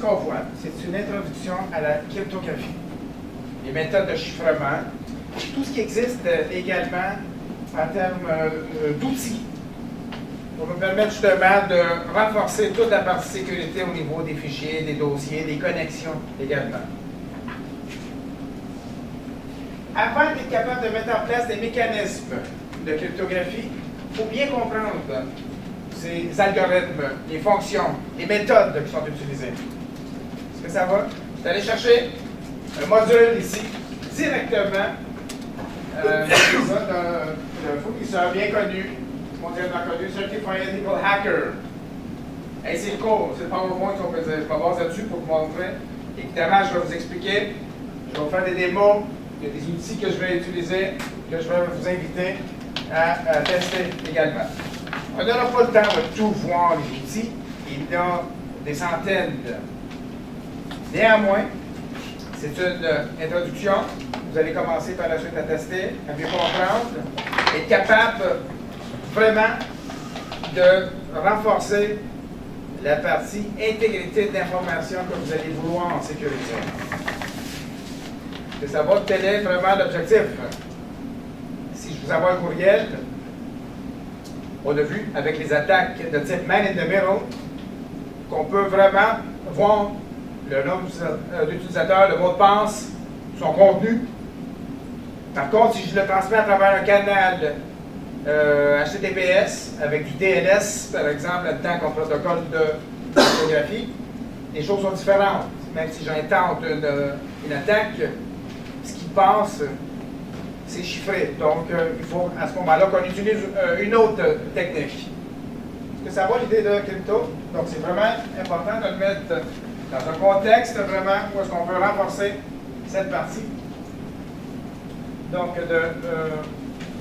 qu'on voit, c'est une introduction à la cryptographie, les méthodes de chiffrement, tout ce qui existe également en termes d'outils pour nous permettre justement de renforcer toute la partie sécurité au niveau des fichiers, des dossiers, des connexions également. Avant d'être capable de mettre en place des mécanismes de cryptographie, il faut bien comprendre ces algorithmes, les fonctions, les méthodes qui sont utilisées. Est-ce que ça va? Je vais aller chercher un module ici, directement, d'un fournisseur bien connu, mondialement connu, Certified Ethical Hacker. Et c'est le cours, c'est le PowerPoint qu'on peut dire. Je vais voir là-dessus pour vous montrer. Évidemment, je vais vous expliquer, je vais vous faire des démos, il y a des outils que je vais utiliser, que je vais vous inviter à tester également. On n'aura pas le temps de tout voir les outils, il y en a des centaines. Néanmoins, c'est une introduction. Vous allez commencer par la suite à tester, à mieux comprendre, être capable vraiment de renforcer la partie intégrité de l'information que vous allez vouloir en sécurité. De savoir quel est vraiment l'objectif. Si je vous envoie un courriel, on a vu avec les attaques de type man in the middle qu'on peut vraiment voir le nom de l'utilisateur, le mot de passe, son contenu. Par contre, si je le transmets à travers un canal HTTPS avec du DNS, par exemple, là-dedans, comme protocole de cryptographie, les choses sont différentes. Même si j'intente une attaque, ce qui passe, c'est chiffré. Donc, il faut à ce moment-là qu'on utilise une autre technique. Est-ce que ça va l'idée de crypto? Donc, c'est vraiment important de le mettre dans un contexte vraiment où est-ce qu'on veut renforcer cette partie. Donc,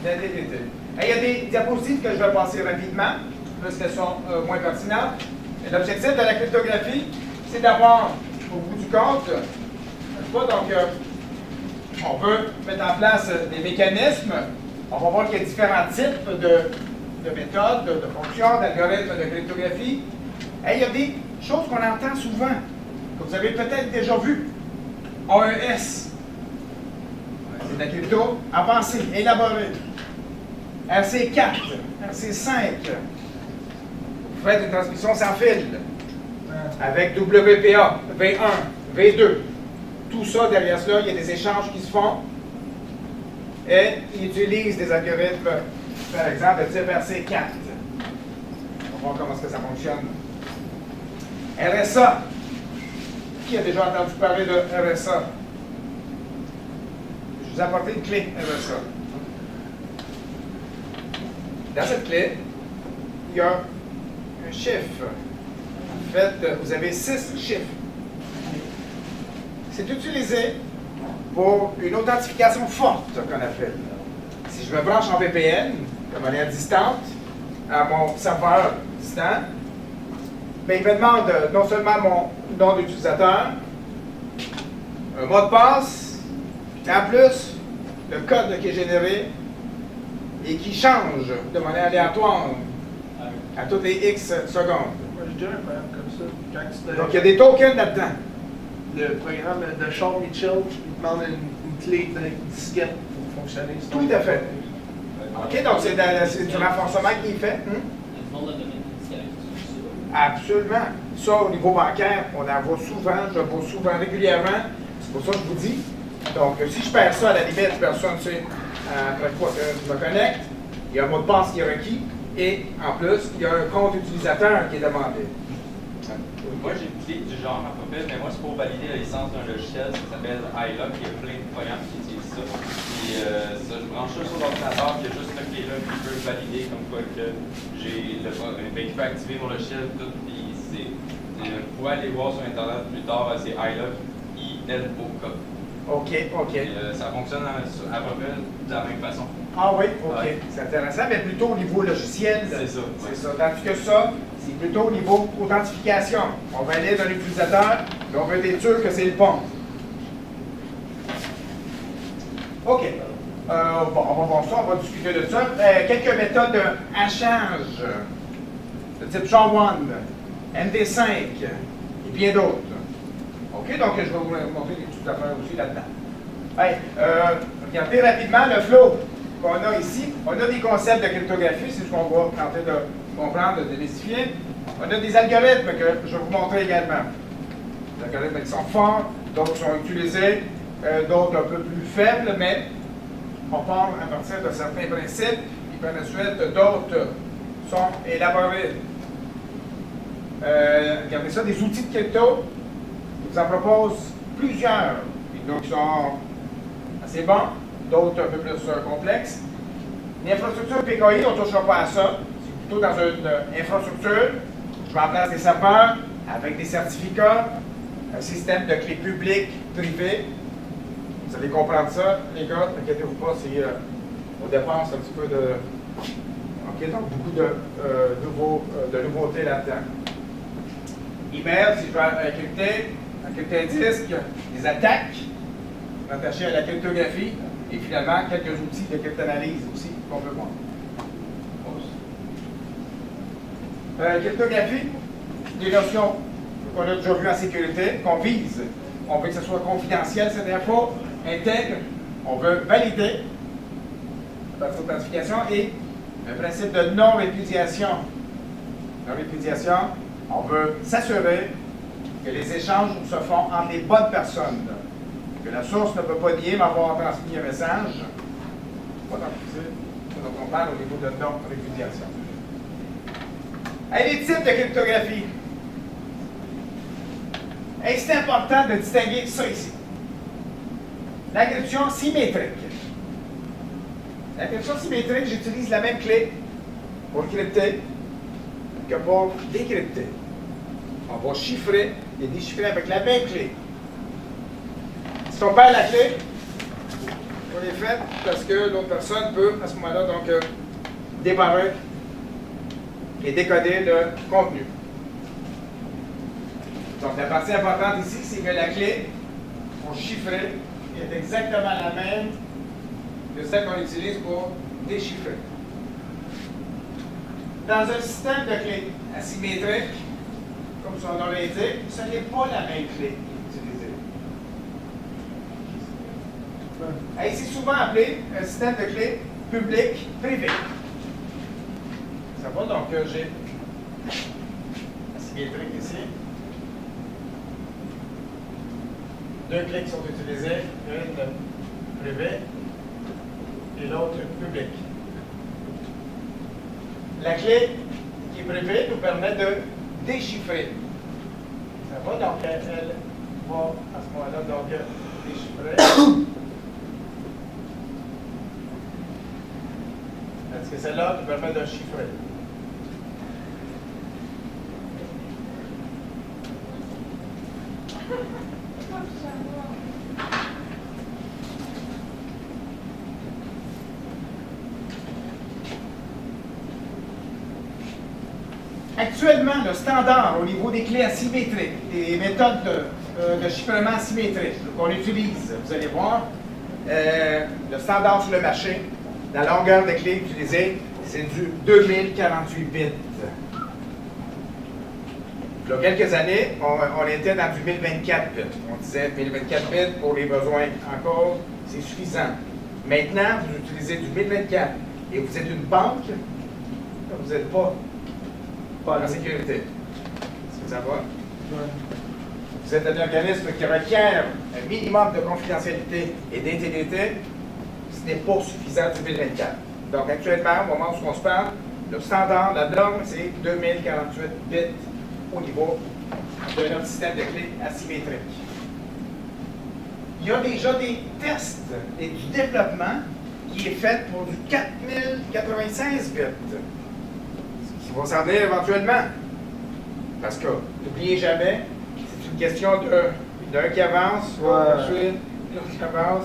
d'intégrité. Il y a des diapositives que je vais passer rapidement, parce qu'elles sont moins pertinentes. L'objectif de la cryptographie, c'est d'avoir, au bout du compte, on peut mettre en place des mécanismes. On va voir qu'il y a différents types de méthodes, de fonctions, d'algorithmes de cryptographie. Et il y a des choses qu'on entend souvent, que vous avez peut-être déjà vues. AES. C'est de la crypto avancée, élaborée. RC4, RC5. Vous faites une transmission sans fil. Avec WPA, V1, V2. Tout ça, derrière cela, il y a des échanges qui se font. Et ils utilisent des algorithmes, par exemple, de type RC4. On va voir comment est-ce que ça fonctionne. RSA. Qui a déjà entendu parler de RSA? Je vous ai apporté une clé RSA. Dans cette clé, il y a un chiffre. En fait, vous avez 6 chiffres. C'est utilisé pour une authentification forte, qu'on appelle. Si je me branche en VPN, de manière distante, à mon serveur distant, bien, il me demande non seulement mon nom d'utilisateur, un mot de passe, et en plus, le code qui est généré et qui change de manière aléatoire à toutes les X secondes. Moi, j'ai déjà un problème comme ça. Donc, il y a des tokens là-dedans. Le programme de Sean Mitchell, il demande une clé de disquette pour fonctionner. Tout à fait. OK, donc c'est du renforcement qui est fait. Absolument. Ça, au niveau bancaire, on en voit souvent, je le vois souvent, régulièrement. C'est pour ça que je vous dis. Donc, si je perds ça, à la limite, personne ne sait après quoi je me connecte. Il y a un mot de passe qui est requis. Et, en plus, il y a un compte utilisateur qui est demandé. Moi, j'ai une clé du genre à peu près, mais moi, c'est pour valider la licence d'un logiciel. Ça s'appelle iLock. Il y a plein de programmes qui utilisent ça. Puis, je branche ça sur l'ordinateur, puis il y a juste cette clé-là qui peut valider comme quoi que j'ai qui peut activer mon logiciel, tout. Puis, vous pouvez aller voir sur Internet plus tard, c'est iLock, ILOK. OK. Ça fonctionne à peu près de la même façon. Ah oui, OK. Ouais. C'est intéressant, mais plutôt au niveau logiciel. C'est ça. C'est ça. Tandis que ça, c'est plutôt au niveau authentification. On valide un utilisateur, et on veut être sûr que c'est le bon. OK. Bon, on va voir ça, on va discuter de ça. Quelques méthodes de hachage de type SHA-1, MD5 et bien d'autres. OK, donc je vais vous montrer des petites affaires aussi là-dedans. Hey, regardez rapidement le flow qu'on a ici. On a des concepts de cryptographie, c'est ce qu'on va tenter de comprendre, de démystifier. On a des algorithmes que je vais vous montrer également. Des algorithmes qui sont forts, d'autres sont utilisés, d'autres un peu plus faibles, mais on part à partir de certains principes, et par la suite d'autres sont élaborés. Regardez ça, des outils de crypto. Je vous en propose plusieurs. Il y en a qui sont assez bons, d'autres un peu plus complexes. Une infrastructure PKI, on ne touchera pas à ça. C'est plutôt dans une infrastructure. Je mets en place des serveurs avec des certificats, un système de clés publiques, privées. Vous allez comprendre ça, les gars, n'inquiétez-vous pas, on dépense un petit peu de. OK, donc beaucoup de nouveautés là-dedans. Email, si je veux encrypter un disque, des attaques attachées à la cryptographie, et finalement quelques outils de cryptanalyse aussi qu'on peut voir. Cryptographie, des notions qu'on a déjà vues en sécurité, qu'on vise. On veut que ce soit confidentiel, cette info, intègre, on veut valider par authentification et un principe de non-répudiation. Non-répudiation, on veut s'assurer que les échanges se font entre les bonnes personnes, que la source ne peut pas nier m'avoir transmis un message. Pas donc on parle au niveau de non-répudiation. Les types de cryptographie. Et c'est important de distinguer ça ici. L'encryption symétrique. L'encryption symétrique, j'utilise la même clé pour crypter que pour décrypter. On va chiffrer et déchiffrer avec la même clé. Si on perd la clé, on est fait parce que l'autre personne peut, à ce moment-là, donc débarrer et décoder le contenu. Donc, la partie importante ici, c'est que la clé pour chiffrer est exactement la même que celle qu'on utilise pour déchiffrer. Dans un système de clés asymétrique, comme son nom l'indique, ce n'est pas la même clé utilisée. C'est souvent appelé un système de clés public-privé. Ça va, donc j'ai asymétrique ici. Deux clés qui sont utilisées, une privée et l'autre publique. La clé qui est privée nous permet de déchiffrer. Ça va, donc elle va à ce moment-là donc déchiffrer. Est-ce que celle-là nous permet de chiffrer? Actuellement, le standard au niveau des clés asymétriques, des méthodes de chiffrement asymétrique qu'on utilise, vous allez voir, le standard sur le marché, la longueur de clé utilisée, c'est du 2048 bits. Il y a quelques années, on était dans du 1024 bits. On disait 1024 bits pour les besoins en cause, c'est suffisant. Maintenant, vous utilisez du 1024 et vous êtes une banque, vous n'êtes pas en sécurité. Est-ce que ça va? Ouais. Vous êtes un organisme qui requiert un minimum de confidentialité et d'intégrité. Ce n'est pas suffisant du 1024. Donc actuellement, au moment où on se parle, le standard, la norme, c'est 2048 bits au niveau de notre système de clés asymétrique. Il y a déjà des tests et du développement qui est fait pour du 4096 bits. Qui va s'en venir éventuellement. Parce que, n'oubliez jamais, c'est une question d'un qui avance, ensuite, l'autre qui avance.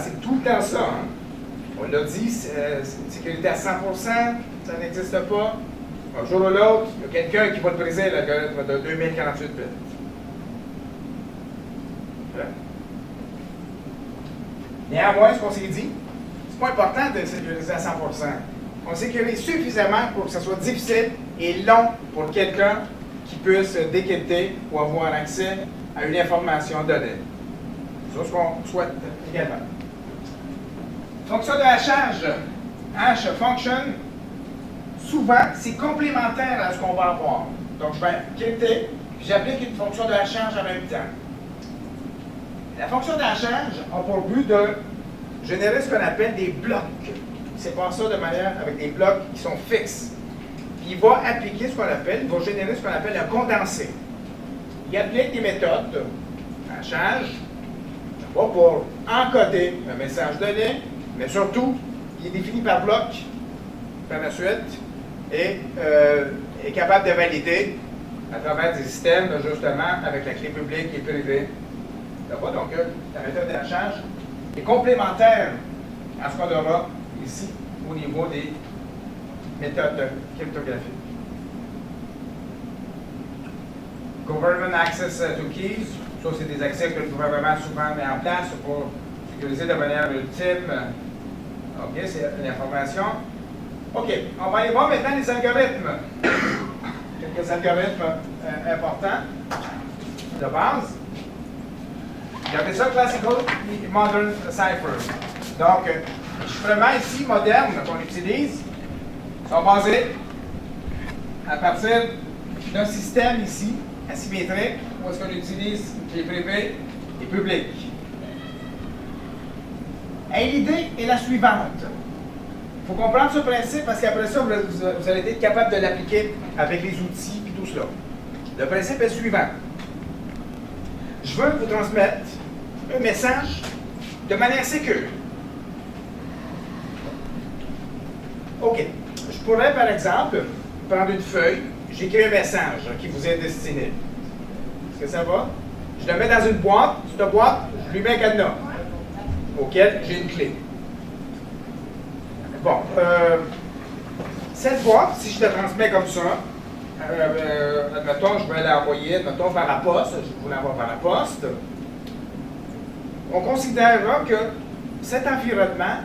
C'est tout le temps ça. Hein? On l'a dit, une sécurité à 100%, ça n'existe pas. Un jour ou l'autre, il y a quelqu'un qui va te briser l'algorithme de 2048 bits. Voilà. Néanmoins, ce qu'on s'est dit, c'est pas important de sécuriser à 100%. On sécurise suffisamment pour que ce soit difficile et long pour quelqu'un qui puisse décrypter ou avoir accès à une information donnée. C'est ce qu'on souhaite également. Fonction de hachage. Hash function, souvent, c'est complémentaire à ce qu'on va avoir. Donc, je vais quitter, puis j'applique une fonction de hachage en même temps. La fonction de hachage a pour but de générer ce qu'on appelle des blocs. C'est pas ça de manière avec des blocs qui sont fixes. Puis il va appliquer ce qu'on appelle, il va générer ce qu'on appelle un condensé. Il applique des méthodes, hachage, pas pour encoder un message donné, mais surtout, il est défini par bloc, par la suite, et est capable de valider à travers des systèmes, justement, avec la clé publique et privée. Donc, la méthode d'hachage est complémentaire à ce qu'on aura ici au niveau des méthodes cryptographiques. Government Access to Keys, ça c'est des accès que le gouvernement souvent met en place pour sécuriser de manière ultime. OK, c'est une information. OK, on va aller voir maintenant les algorithmes. Quelques algorithmes importants de base. J'appelle ça Classical Modern Cipher. Donc, les chiffrements ici modernes qu'on utilise sont basés à partir d'un système ici, asymétrique, où est-ce qu'on utilise les privés et publics. Et l'idée est la suivante. Il faut comprendre ce principe parce qu'après ça, vous allez être capable de l'appliquer avec les outils et tout cela. Le principe est le suivant. Je veux vous transmettre un message de manière sécure. OK. Je pourrais, par exemple, prendre une feuille, j'écris un message qui vous est destiné. Est-ce que ça va? Je le mets dans une boîte. Cette boîte, je lui mets un cadenas auquel j'ai une clé. Bon. Cette boîte, si je la transmets comme ça, admettons, je vais l'envoyer, admettons, par la poste, je vous l'envoie par la poste, on considérera que cet environnement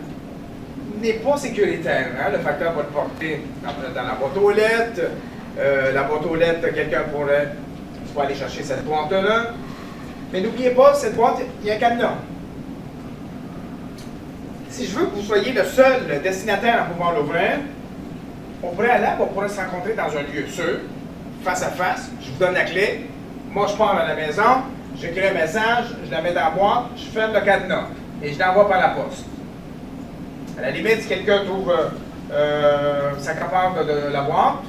n'est pas sécuritaire. Hein? Le facteur va le porter dans la boîte aux lettres. La boîte aux lettres, quelqu'un pourrait aller chercher cette boîte-là. Mais n'oubliez pas, cette boîte, il y a un cadenas. Si je veux que vous soyez le seul destinataire à pouvoir l'ouvrir, au préalable, on pourrait se rencontrer dans un lieu sûr, face à face. Je vous donne la clé. Moi, je pars à la maison, j'écris un message, je la mets dans la boîte, je ferme le cadenas et je l'envoie par la poste. À la limite, si quelqu'un trouve s'accapare de la boîte,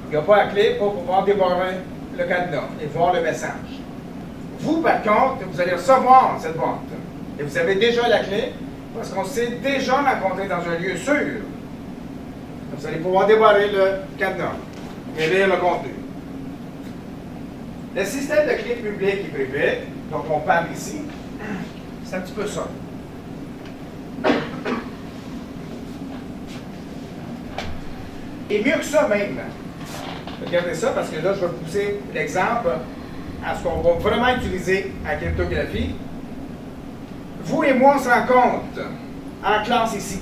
il n'y a pas la clé pour pouvoir débarrer le cadenas et voir le message. Vous, par contre, vous allez recevoir cette boîte. Et vous avez déjà la clé parce qu'on s'est déjà rencontré dans un lieu sûr. Vous allez pouvoir débarrer le cadenas et lire le contenu. Le système de clés publiques et privées, dont on parle ici, c'est un petit peu ça. Et mieux que ça même. Regardez ça parce que là, je vais pousser l'exemple à ce qu'on va vraiment utiliser en cryptographie. Vous et moi, on se rencontre en classe ici.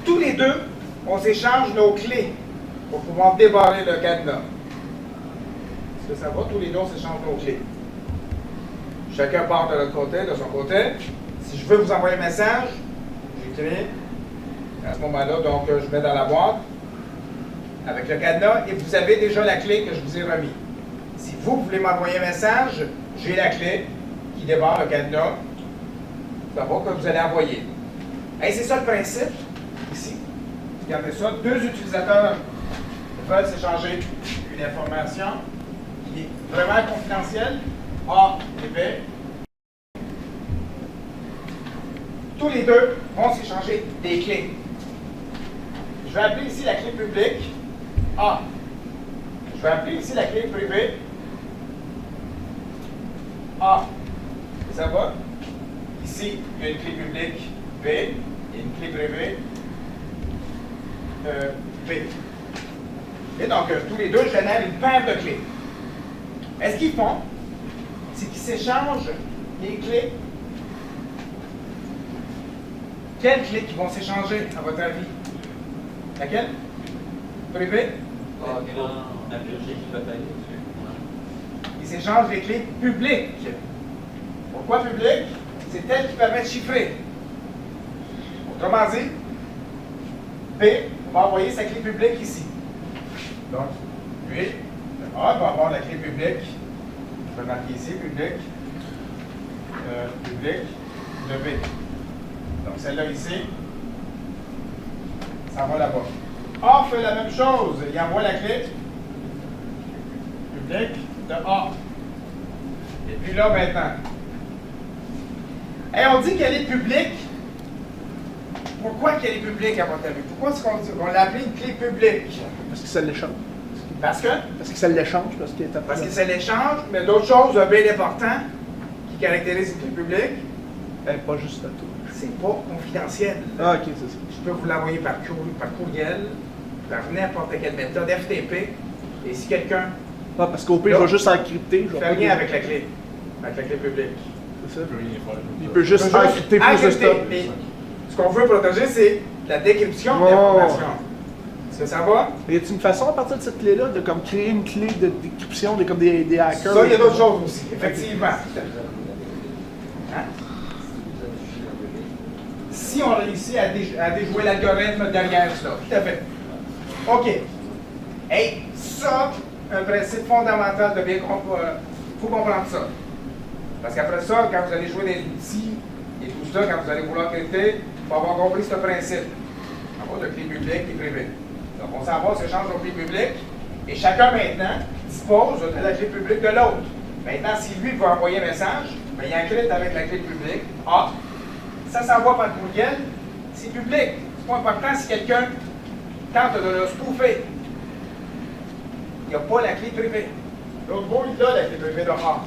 Tous les deux, on s'échange nos clés pour pouvoir débarrer le cadenas. Est-ce que ça va? Tous les deux, on s'échange nos clés. Chacun part de l'autre côté, de son côté. Si je veux vous envoyer un message, j'écris. À ce moment-là, donc, je mets dans la boîte avec le cadenas et vous avez déjà la clé que je vous ai remis. Si vous voulez m'envoyer un message, j'ai la clé qui débarre le cadenas d'abord que vous allez envoyer. Et c'est ça le principe ici. Regardez ça, deux utilisateurs veulent s'échanger une information qui est vraiment confidentielle, A et B. Tous les deux vont s'échanger des clés. Je vais appeler ici la clé publique A. Je vais appeler ici la clé privée A. Ça va? Ici, il y a une clé publique B et une clé privée B. Et donc, tous les deux génèrent une paire de clés. Et ce qu'ils font, c'est qu'ils s'échangent les clés. Quelles clés qui vont s'échanger, à votre avis? Laquelle? Privée? ils s'échangent les clés publiques. Pourquoi publiques? C'est elles qui permettent de chiffrer. Autrement dit, B va envoyer sa clé publique ici. Donc, lui, le A va avoir la clé publique. Je vais marquer ici, public de B. Donc, celle-là ici, ça va là-bas. A fait la même chose. Il envoie la clé publique de A. Et puis là, maintenant. Et on dit qu'elle est publique. Pourquoi qu'elle est publique à votre avis? Pourquoi est-ce qu'on l'a appelée une clé publique? Parce que ça l'échange. Parce que? Parce que ça l'échange, Parce que c'est l'échange, mais d'autres choses bien importantes qui caractérisent une clé publique. Ben, pas juste à tout. C'est pas confidentiel. Ah, ok, c'est ça. Je peux vous l'envoyer par courriel, par n'importe quelle méthode, FTP. Et si quelqu'un Ah, parce qu'au pire, je vais juste encrypter. fait rien avec la clé publique. C'est ça. Il peut rien faire. Il peut juste encrypter plus de stuff. Mais ce qu'on veut protéger, c'est la décryption de Oh. l'information. Est-ce que ça va? Y a-t-il une façon à partir de cette clé-là de comme créer une clé de décryption comme des hackers? Ça, il y a d'autres choses aussi, effectivement. Hein? Si on réussit à déjouer l'algorithme derrière cela. Tout à fait. OK. Et ça, un principe fondamental de bien comprendre. Il faut comprendre ça. Parce qu'après ça, quand vous allez jouer des outils et tout ça, quand vous allez vouloir crypter, il faut avoir compris ce principe. On va de clé publique et privée. Donc, on s'en va, on s'échange aux clés publiques, et chacun maintenant dispose de la clé publique de l'autre. Maintenant, si lui veut envoyer un message, bien, il encrypte avec la clé publique. Ah, ça s'envoie par courriel, c'est public. C'est pas important si quelqu'un tente de le spoofer. Il n'y a pas la clé privée. L'autre bout, il a la clé privée de A.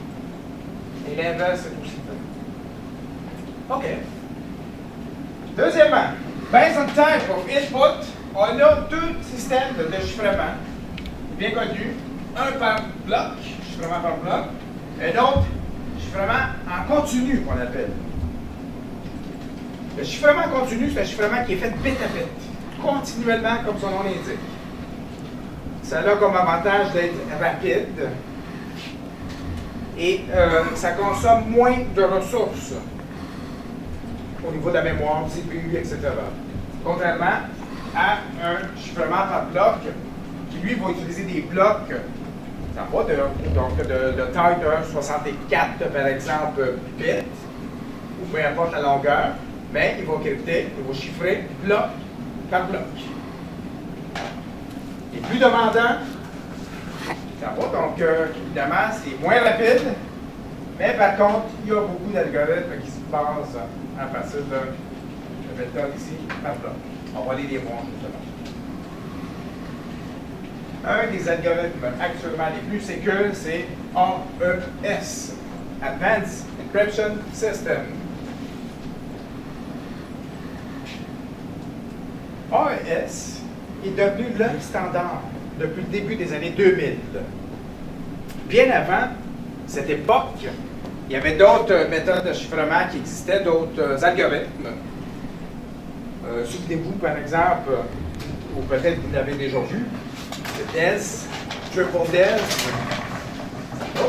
Et l'inverse, c'est aussi vrai. OK. Deuxièmement, based on type of input, on a deux systèmes de déchiffrement bien connus. Un par bloc, chiffrement par bloc, et l'autre, chiffrement en continu qu'on appelle. Le chiffrement continu, c'est un chiffrement qui est fait bit à bit, continuellement comme son nom l'indique. Ça a comme avantage d'être rapide et ça consomme moins de ressources au niveau de la mémoire, CPU, etc. Contrairement à un chiffrement par bloc qui, lui, va utiliser des blocs, ça va de taille de 64, par exemple, bits, ou peu importe la longueur, mais il va crypter, il va chiffrer bloc par bloc. Et plus demandant, ça va, donc évidemment, c'est moins rapide, mais par contre, il y a beaucoup d'algorithmes qui se passent à partir de méthode ici par bloc. On va les voir justement. Un des algorithmes actuellement les plus sécures, c'est AES, Advanced Encryption System. AES est devenu le standard depuis le début des années 2000. Bien avant cette époque, il y avait d'autres méthodes de chiffrement qui existaient, d'autres algorithmes. Souvenez-vous, par exemple, ou peut-être vous l'avez déjà vu, le DES, Triple DES.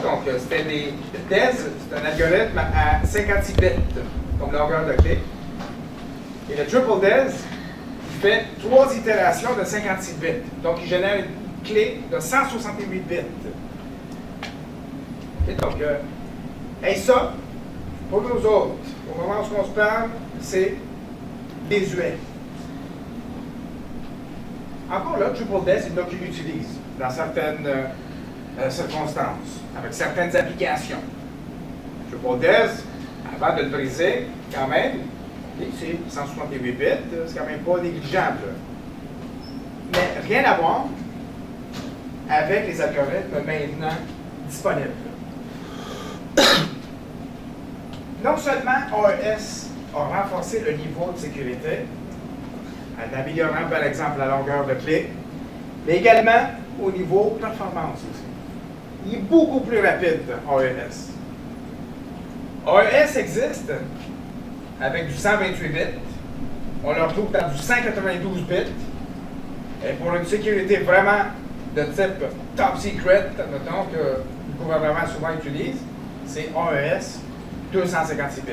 Donc, c'était des. Le DES, c'est un algorithme à 56 bits, comme longueur de clé. Et le Triple DES, il fait 3 itérations de 56 bits. Donc, il génère une clé de 168 bits. Et donc, et ça, pour nous autres, au moment où on se parle, c'est désuet. Encore là, Triple DES, il y en a qui l'utilisent dans certaines circonstances, avec certaines applications. Triple DES, avant de le briser, quand même, c'est 168 bits, c'est quand même pas négligeable. Mais rien à voir avec les algorithmes maintenant disponibles. Non seulement AES a renforcé le niveau de sécurité, en améliorant par exemple la longueur de clé, mais également au niveau performance aussi. Il est beaucoup plus rapide, AES. AES existe avec du 128 bits, on le retrouve dans du 192 bits, et pour une sécurité vraiment de type top secret, mettons que gouvernement souvent utilise, c'est AES 256 bits.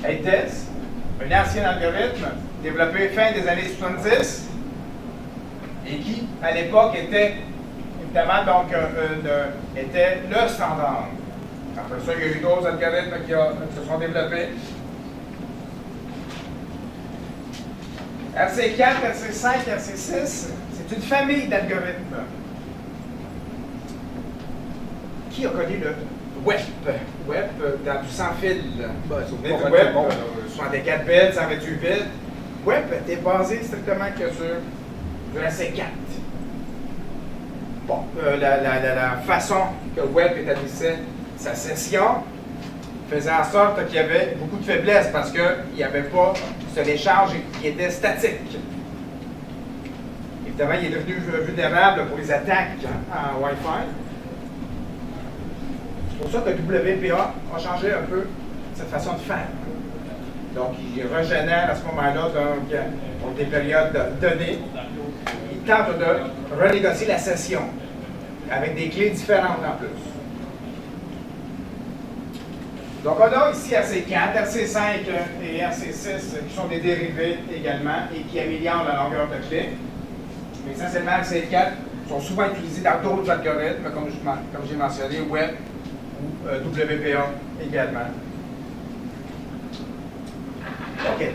ATES, un ancien algorithme développé fin des années 70 et qui, à l'époque, était évidemment donc était le standard. Après ça, il y a eu d'autres algorithmes qui se sont développés. RC4, RC5, RC6, c'est une famille d'algorithmes. Qui a connu le web? Web dans du sans-fil. Vous souvenez du web? 64 bits, 128 bits. Web était basé strictement que sur du RC4. Bon, la façon que Web établissait sa session faisait en sorte qu'il y avait beaucoup de faiblesses parce qu'il n'y avait pas ce échange qui était statique. Évidemment, il est devenu vulnérable pour les attaques en Wi-Fi. C'est pour ça que WPA a changé un peu cette façon de faire. Donc, il régénère à ce moment-là, pour des périodes données. Il tente de renégocier la session avec des clés différentes en plus. Donc, on a ici RC4, RC5 et RC6 qui sont des dérivés également et qui améliorent la longueur de clé. Mais essentiellement, RC4 sont souvent utilisés dans d'autres algorithmes, comme j'ai mentionné, Web ou WPA également. OK.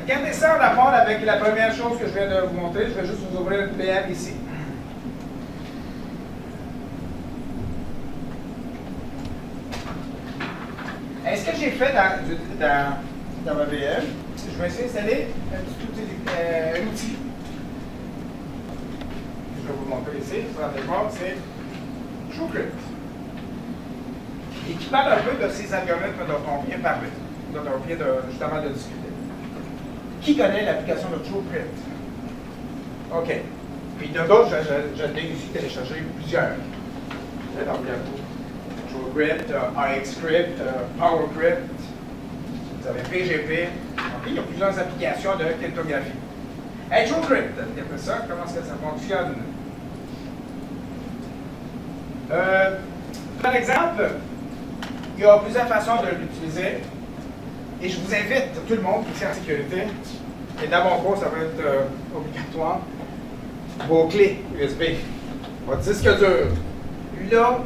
Regardez ça en rapport avec la première chose que je viens de vous montrer. Je vais juste vous ouvrir une PM ici. Est-ce que j'ai fait dans ma VM? Je vais essayer d'installer un outil. Je vais vous montrer ici. Vous allez voir, c'est TrueCrypt. Et qui parle un peu de ces algorithmes dont on vient parler, dont on vient justement de discuter. Qui connaît l'application de TrueCrypt? OK. Puis de d'autres, je l'ai ici téléchargé plusieurs. Donc, TrueCrypt, RxCrypt, PowerCrypt, vous avez PGP. OK, il y a plusieurs applications de cryptographie. Hey, TrueCrypt, regardez ça, comment est-ce que ça fonctionne? Par exemple, il y a plusieurs façons de l'utiliser. Et je vous invite, tout le monde qui est en sécurité, et dans mon cours, ça va être obligatoire, vos clés USB, votre disque dur. Là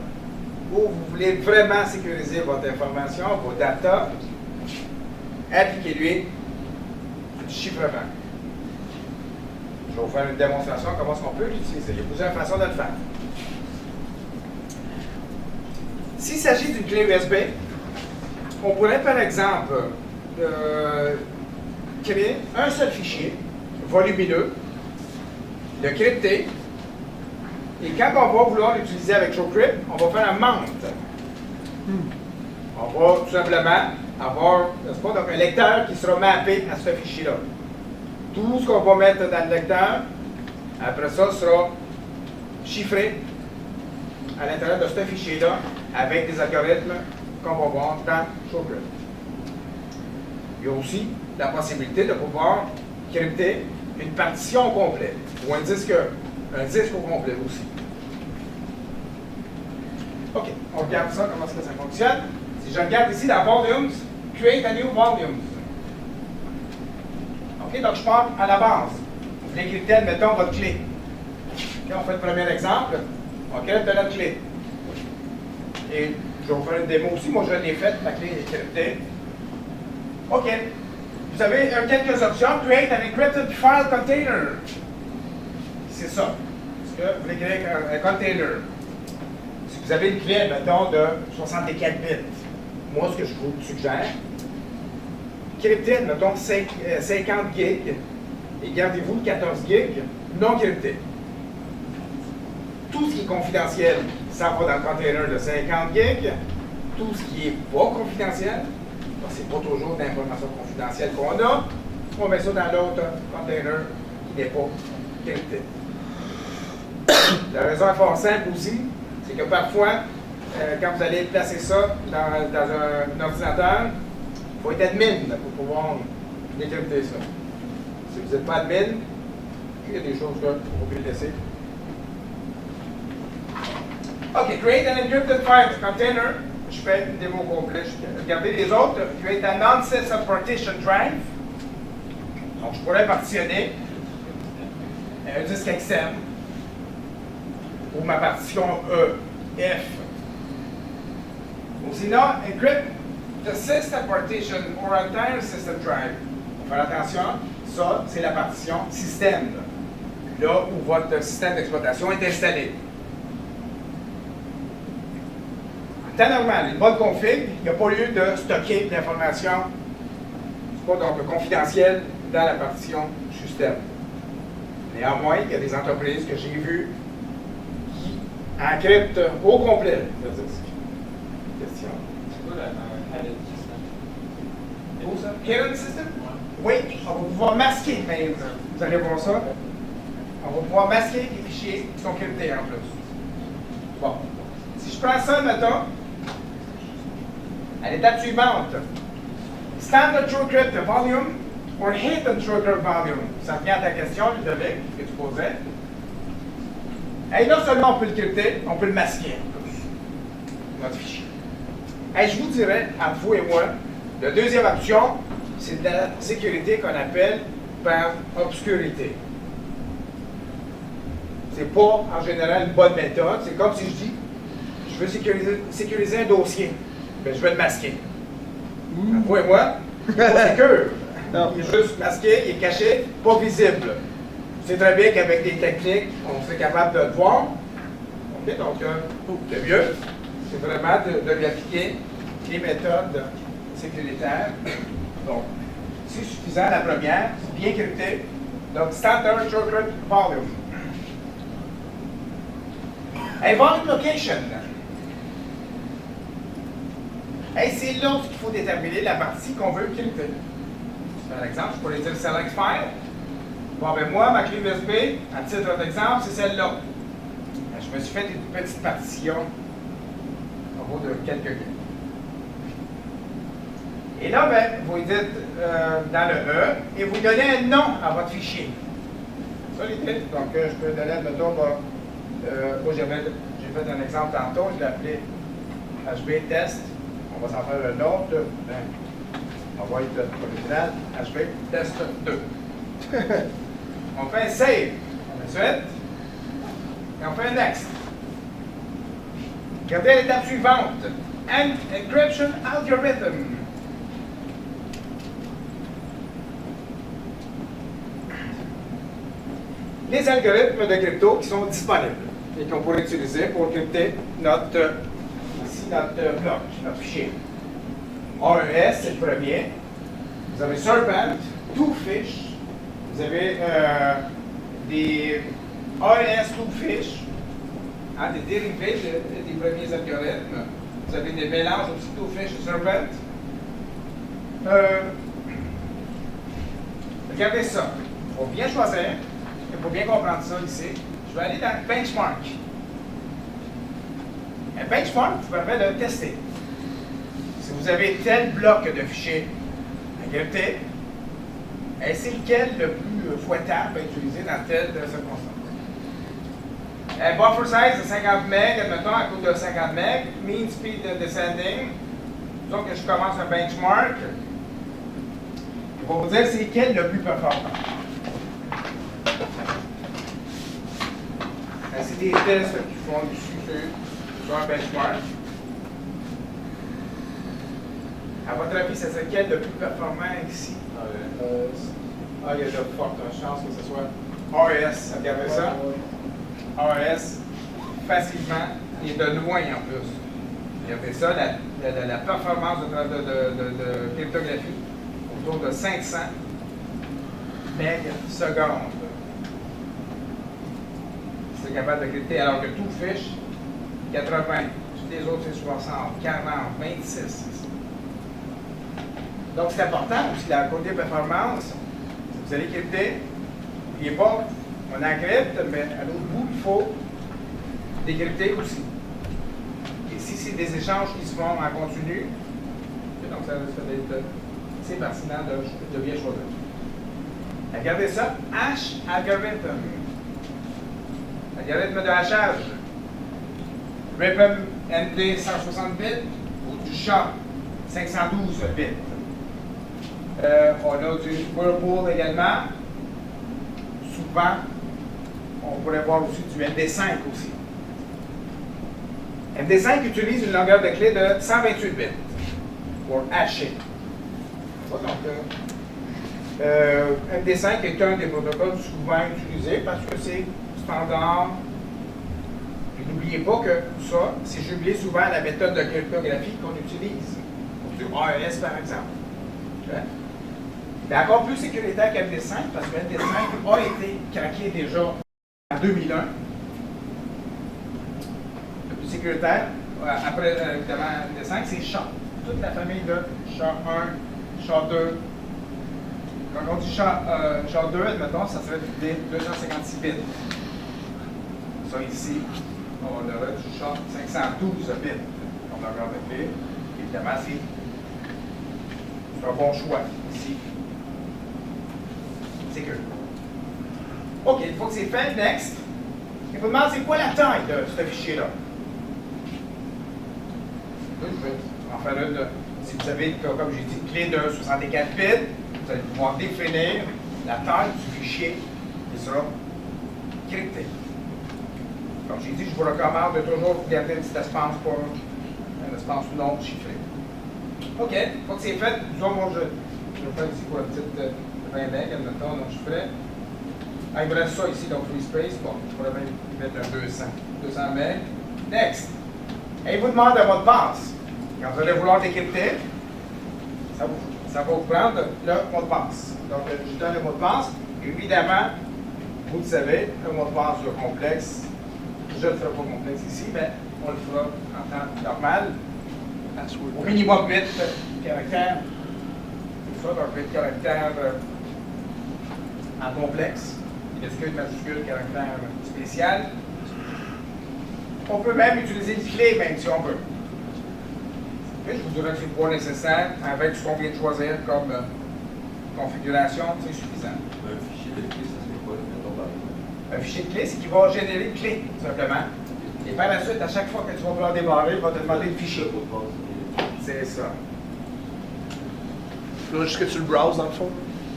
où vous voulez vraiment sécuriser votre information, vos data, appliquez-lui du chiffrement. Je vais vous faire une démonstration de comment on peut l'utiliser. Il y a plusieurs façons de le faire. S'il s'agit d'une clé USB, on pourrait par exemple créer un seul fichier volumineux, le crypter, et quand on va vouloir l'utiliser avec TrueCrypt, on va faire un mount. On va tout simplement avoir, n'est-ce pas, donc un lecteur qui sera mappé à ce fichier-là. Tout ce qu'on va mettre dans le lecteur, après ça, sera chiffré à l'intérieur de ce fichier-là avec des algorithmes qu'on va voir dans TrueCrypt. Il y a aussi la possibilité de pouvoir crypter une partition complète ou un disque au complet aussi. OK, on regarde ça, comment est-ce que ça fonctionne. Si je regarde ici dans Volumes, Create a new Volumes. OK, donc je pars à la base. Vous voulez crypter, admettons, votre clé. OK, on fait le premier exemple. On crypte notre clé. Et je vais vous faire une démo aussi. Moi, je l'ai faite, ma clé est cryptée. OK. Vous avez quelques options. Create an encrypted file container. C'est ça. Est-ce que vous voulez créer un container? Si vous avez une clé, mettons, de 64 bits, moi, ce que je vous suggère, cryptez, mettons, 50 gigs et gardez-vous 14 gigs non cryptés. Tout ce qui est confidentiel, ça va dans le container de 50 gigs. Tout ce qui n'est pas confidentiel, c'est pas toujours d'informations confidentielles qu'on a, on met ça dans l'autre container qui n'est pas crypté. La raison est fort simple aussi, c'est que parfois, quand vous allez placer ça dans un ordinateur, il faut être admin pour pouvoir décrypter ça. Si vous n'êtes pas admin, il y a des choses que vous pouvez laisser. OK, create an encrypted file container. Je fais une démo complète. Regardez les autres. Create a non-system partition drive. Donc, je pourrais partitionner un disque externe ou ma partition E, F. Ou sinon, encrypt the system partition or entire system drive. Faire attention, ça, c'est la partition système, là où votre système d'exploitation est installé. En temps normal, une bonne config, il n'y a pas lieu de stocker de l'information, c'est pas donc confidentiel dans la partition système. Néanmoins, il y a des entreprises que j'ai vues qui encryptent au complet le disque. Question. C'est quoi un hidden system? Où ça? Hidden system? Oui, on va pouvoir masquer même. Vous allez voir ça. On va pouvoir masquer les fichiers qui sont cryptés en plus. Bon. Si je prends ça, mettons, à l'étape suivante, Standard TrueCrypt Volume or Hidden TrueCrypt Volume. Ça revient à ta question, Ludovic, que tu posais. Et non seulement on peut le crypter, on peut le masquer en plus. Notre fichier. Et je vous dirais, entre vous et moi, la deuxième option, c'est de la sécurité qu'on appelle par obscurité. C'est pas en général une bonne méthode. C'est comme si je dis, je veux sécuriser un dossier. Bien, je vais le masquer. Entre vous et moi, c'est pas sécure. Il est juste masqué, il est caché, pas visible. C'est très bien qu'avec des techniques, on serait capable de le voir. OK, donc, le mieux, c'est vraiment de lui appliquer les méthodes sécuritaires. Donc, c'est suffisant, la première, c'est bien crypté. Donc, Standard TrueCrypt Volume. Et Volume Location. Et c'est là qu'il faut déterminer la partie qu'on veut crypter. Par exemple, je pourrais dire Select File. Bon, ben moi, ma clé USB, à titre d'exemple, c'est celle-là. Je me suis fait une petite partition au bout de quelques clics. Et là, ben, vous dites dans le E et vous donnez un nom à votre fichier. Ça, l'idée. Donc, je peux donner, mettons, moi, j'ai fait un exemple tantôt, je l'ai appelé HB Test. On va s'en faire un autre. Ben, on va être original, HB Test 2. On fait un Save. On met suite. Et on fait un Next. Regardez l'étape suivante. Encryption Algorithm. Les algorithmes de crypto qui sont disponibles et qu'on pourrait utiliser pour crypter notre bloc, notre fichier. AES, c'est le premier. Vous avez Serpent, Twofish. Vous avez des AES Twofish, des dérivés des premiers algorithmes. Vous avez des mélanges aussi Twofish et Serpent. Regardez ça. Il faut bien choisir. Il faut bien comprendre ça ici. Je vais aller dans Benchmark. Un benchmark vous permet de tester. Si vous avez tel bloc de fichiers à crypter, c'est lequel le plus fouettable à utiliser dans telle circonstance. Un buffer size de 50 MB, admettons, à cause de 50 MB, mean speed descending. Disons que je commence un benchmark. Je vais vous dire c'est lequel le plus performant. C'est des tests qui font dessus sur un benchmark. À votre avis, ça serait quel le plus performant ici? Il y a de fortes chances que ce soit AES. Regardez ça. AES, facilement, et de loin en plus. Regardez ça, la performance de cryptographie autour de 500 MB/s. C'est capable de crypter, alors que Twofish, 80. Tous les autres, c'est 60, 40, 26. Donc, c'est important aussi, la côté performance. Vous allez crypter, n'oubliez pas, on encrypte, mais à l'autre bout, il faut décrypter aussi. Et si c'est des échanges qui se font en continu, donc ça risque d'être c'est pertinent de bien choisir. Regardez ça, hash algorithm. Algorithme de hachage. RIPM ND 160 bits ou du SHA 512 bits. On a du Whirlpool également. Souvent, on pourrait voir aussi du MD5 aussi. MD5 utilise une longueur de clé de 128 bits pour hasher. Donc, MD5 est un des protocoles souvent utilisés parce que c'est standard. Et n'oubliez pas que ça, c'est jumelé souvent à la méthode de cryptographie qu'on utilise. Du AES par exemple. Mais encore plus sécuritaire qu'MD5 parce que MD5 a été craqué déjà en 2001. Le plus sécuritaire, après évidemment MD5, c'est SHA. Toute la famille de SHA-1, SHA-2. Quand on dit SHA-2, admettons, ça serait des 256 bits. Ça ici, on aurait du SHA 512 bits. On a regardé clé. Évidemment, c'est un bon choix ici. Sécure. OK, une fois que c'est fait, next. Il vous demande c'est quoi la taille de ce fichier-là. Je vais en faire une. Si vous avez, comme j'ai dit, une clé de 64 bits, vous allez pouvoir définir la taille du fichier qui sera crypté. Comme j'ai dit, je vous recommande de toujours garder un petit espace pour un espace non chiffré. OK, une fois que c'est fait, disons, moi, je vais faire ici pour la petite 20 MB, admettons, non chiffré. Ah, il me reste ça ici, donc free space. Bon, je pourrais même mettre un 200 MB. Next. Et il vous demande un mot de passe. Quand vous allez vouloir décrypter, ça va vous prendre le mot de passe. Donc, je donne le mot de passe. Évidemment, vous le savez, le mot de passe complexe, je ne le ferai pas complexe ici, mais on le fera en temps normal. Au minimum 8 caractères. C'est ça, donc 8 caractères en complexe. Minuscule, majuscule, caractère spécial. On peut même utiliser une clé, même si on veut. Je vous dirais que c'est le poids nécessaire avec ce qu'on vient de choisir comme configuration, c'est suffisant. Un fichier de clé, ça serait quoi, mettons, un fichier de clé, c'est qu'il va générer une clé, tout simplement. Et par la suite, à chaque fois que tu vas vouloir démarrer, il va te demander le fichier. C'est ça. Là, juste que tu le browses dans le fond.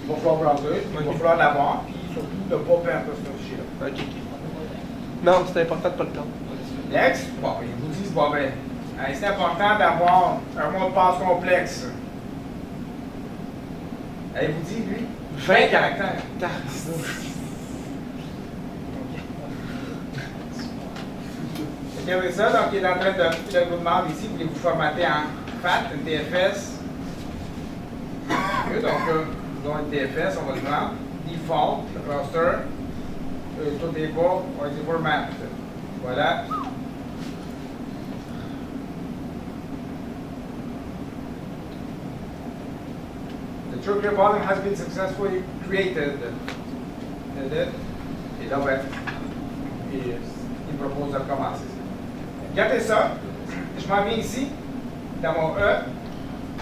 Il va falloir browser, il va falloir l'avoir, puis surtout ne pas perdre ce fichier-là. OK. Non, c'est important de pas le perdre. Next, bon, ils vous disent, bon, ben, c'est important d'avoir un mot de passe complexe. Il vous dit, lui, 20 caractères. Regardez ça, donc il est en train de vous demander ici, voulez-vous formater en FAT, une TFS? Donc, nous avons une TFS, on va le prendre. Default, le cluster. Tout est bas, on va dire format. Voilà. The true volume has been successfully created. Et là, ben, il propose de recommencer. Regardez ça. Je m'en viens ici. Dans mon E,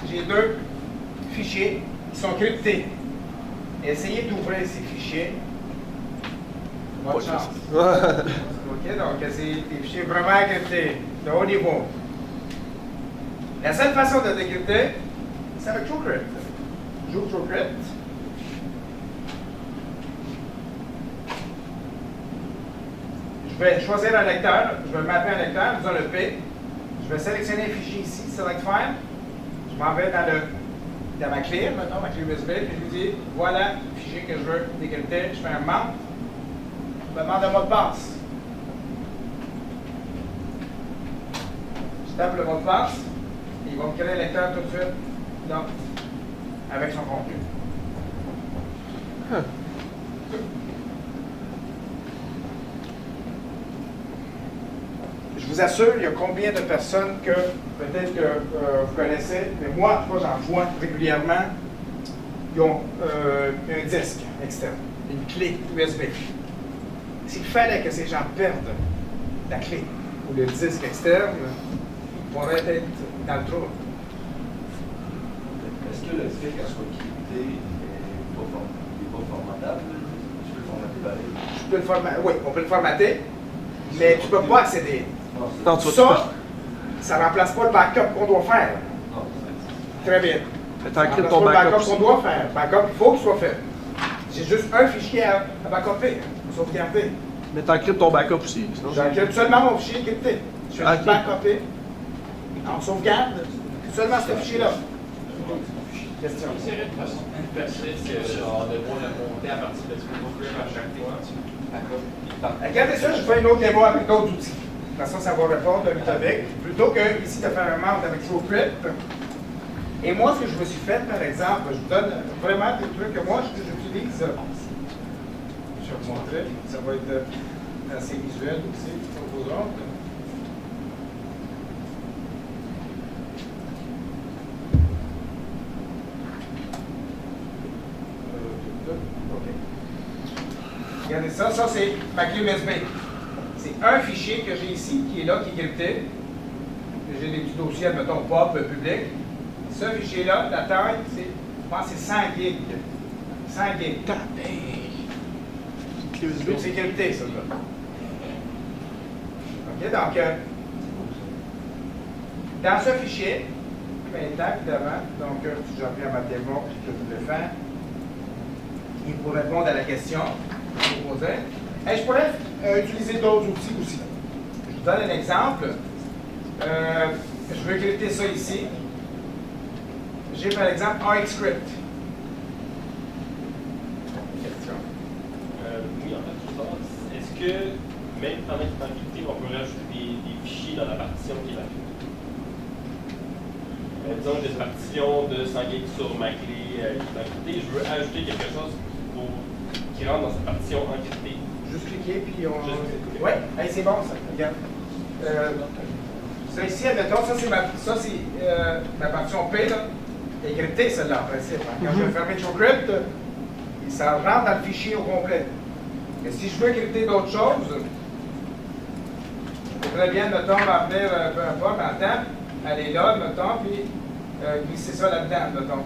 j'ai deux fichiers qui sont cryptés. Essayez d'ouvrir ces fichiers. Bonne chance. OK, donc c'est des fichiers vraiment cryptés, de haut niveau. La seule façon de décrypter, c'est avec TrueCrypt. J'ouvre TrueCrypt. Je vais choisir un lecteur, je vais mapper un lecteur, disons le P. Je vais sélectionner un fichier ici, Select File. Je m'en vais dans ma clé, mettons, ma clé USB, puis je lui dis, voilà le fichier que je veux décrypter. Je fais un mount. Je me demande un mot de passe. Je tape le mot de passe, et il va me créer un lecteur tout de suite, donc, avec son contenu. Je vous assure, il y a combien de personnes que peut-être que vous connaissez, mais moi, en tout cas, j'en vois régulièrement, ils ont un disque externe, une clé USB. S'il fallait que ces gens perdent la clé ou le disque externe, ils pourraient être dans le trou. Est-ce que le fait qu'elle soit cryptée n'est pas formatable? Tu peux le formater pareil? Tu peux le formater, oui, on peut le formater, mais tu ne peux pas accéder. Non, Ça ne remplace pas le backup qu'on doit faire. Très bien. Tu encryptes Ça ton remplace pas le backup backup qu'on doit faire. Backup, il faut qu'il soit fait. J'ai juste un fichier à backuper, à sauvegarder. Mais tu encryptes ton backup aussi. Sinon, J'encrypte seulement mon fichier crypté. Je fais Ok. juste backuper. On sauvegarde seulement ce fichier-là. Question. Il serait une façon facile genre de voir le monter à partir de ce qu'on peut à chaque fois. Regardez ça, je fais une autre démo avec d'autres outils. De toute façon, ça va répondre avec. Plutôt que ici de faire un membre avec TrueCrypt. Et moi, ce que je me suis fait, par exemple, je vous donne vraiment des trucs que moi, j'utilise. Je vais vous montrer. Ça va être assez visuel aussi pour vous autres. Regardez ça, ça c'est ma clé USB. C'est un fichier que j'ai ici, qui est là, qui est crypté. J'ai des petits dossiers, admettons, pop, public. Ce fichier-là, la taille, c'est, je pense, c'est 100 gigs. 100 gigs. clé USB. Donc c'est crypté, ça, là. OK, donc, dans ce fichier, maintenant, évidemment, donc, si je reviens à ma démo que je voulais faire, et pour répondre à la question que vous posez, je pourrais utiliser d'autres outils aussi. Je vous donne un exemple. Je veux crypter ça ici. J'ai par exemple RxScript. Question. Oui, en fait, tout ça. Est-ce que, même pendant qu'il est encrypté, on peut rajouter des fichiers dans la partition qui est encryptée? Disons que j'ai une partition de 100 gigs sur ma clé qui est encryptée. Je veux ajouter quelque chose qui rentre dans cette partition encryptée. Juste cliquer, puis on... Juste cliquer. Oui, c'est bon, ça. Regarde. Ça ici, admettons, ça c'est ma partition P, là. Elle est cryptée, celle-là, en principe. Hein. Quand je vais fermer TrueCrypt, ça rentre dans le fichier au complet. Et si je veux crypter d'autres choses, je peux très bien, mettons, m'en venir, peu importe, en temps, aller là, mettons, puis glisser ça là-dedans, mettons,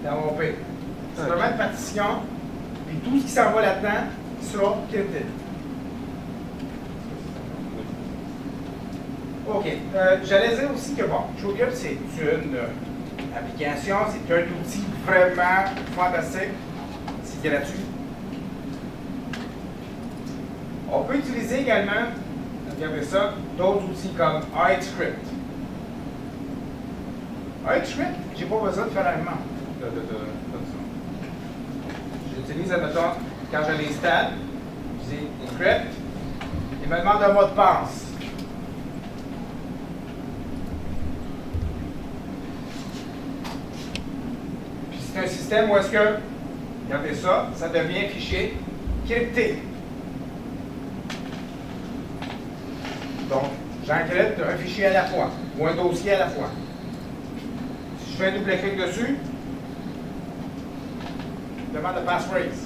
dans mon P. C'est vraiment une partition, puis tout ce qui s'en va là-dedans sera crypté. OK. J'allais dire aussi que, bon, TrueCrypt, c'est une application, c'est un outil vraiment fantastique. C'est gratuit. On peut utiliser également, regardez ça, d'autres outils comme RxScript. RxScript, j'ai pas besoin de faire un membre de ça. J'utilise, admettons, quand je l'installe, je dis Encrypt, il me demande un mot de passe. Puis c'est un système où est-ce que, regardez ça, ça devient un fichier crypté. Donc, j'encrypte un fichier à la fois, ou un dossier à la fois. Si je fais un double clic dessus, je demande le passphrase.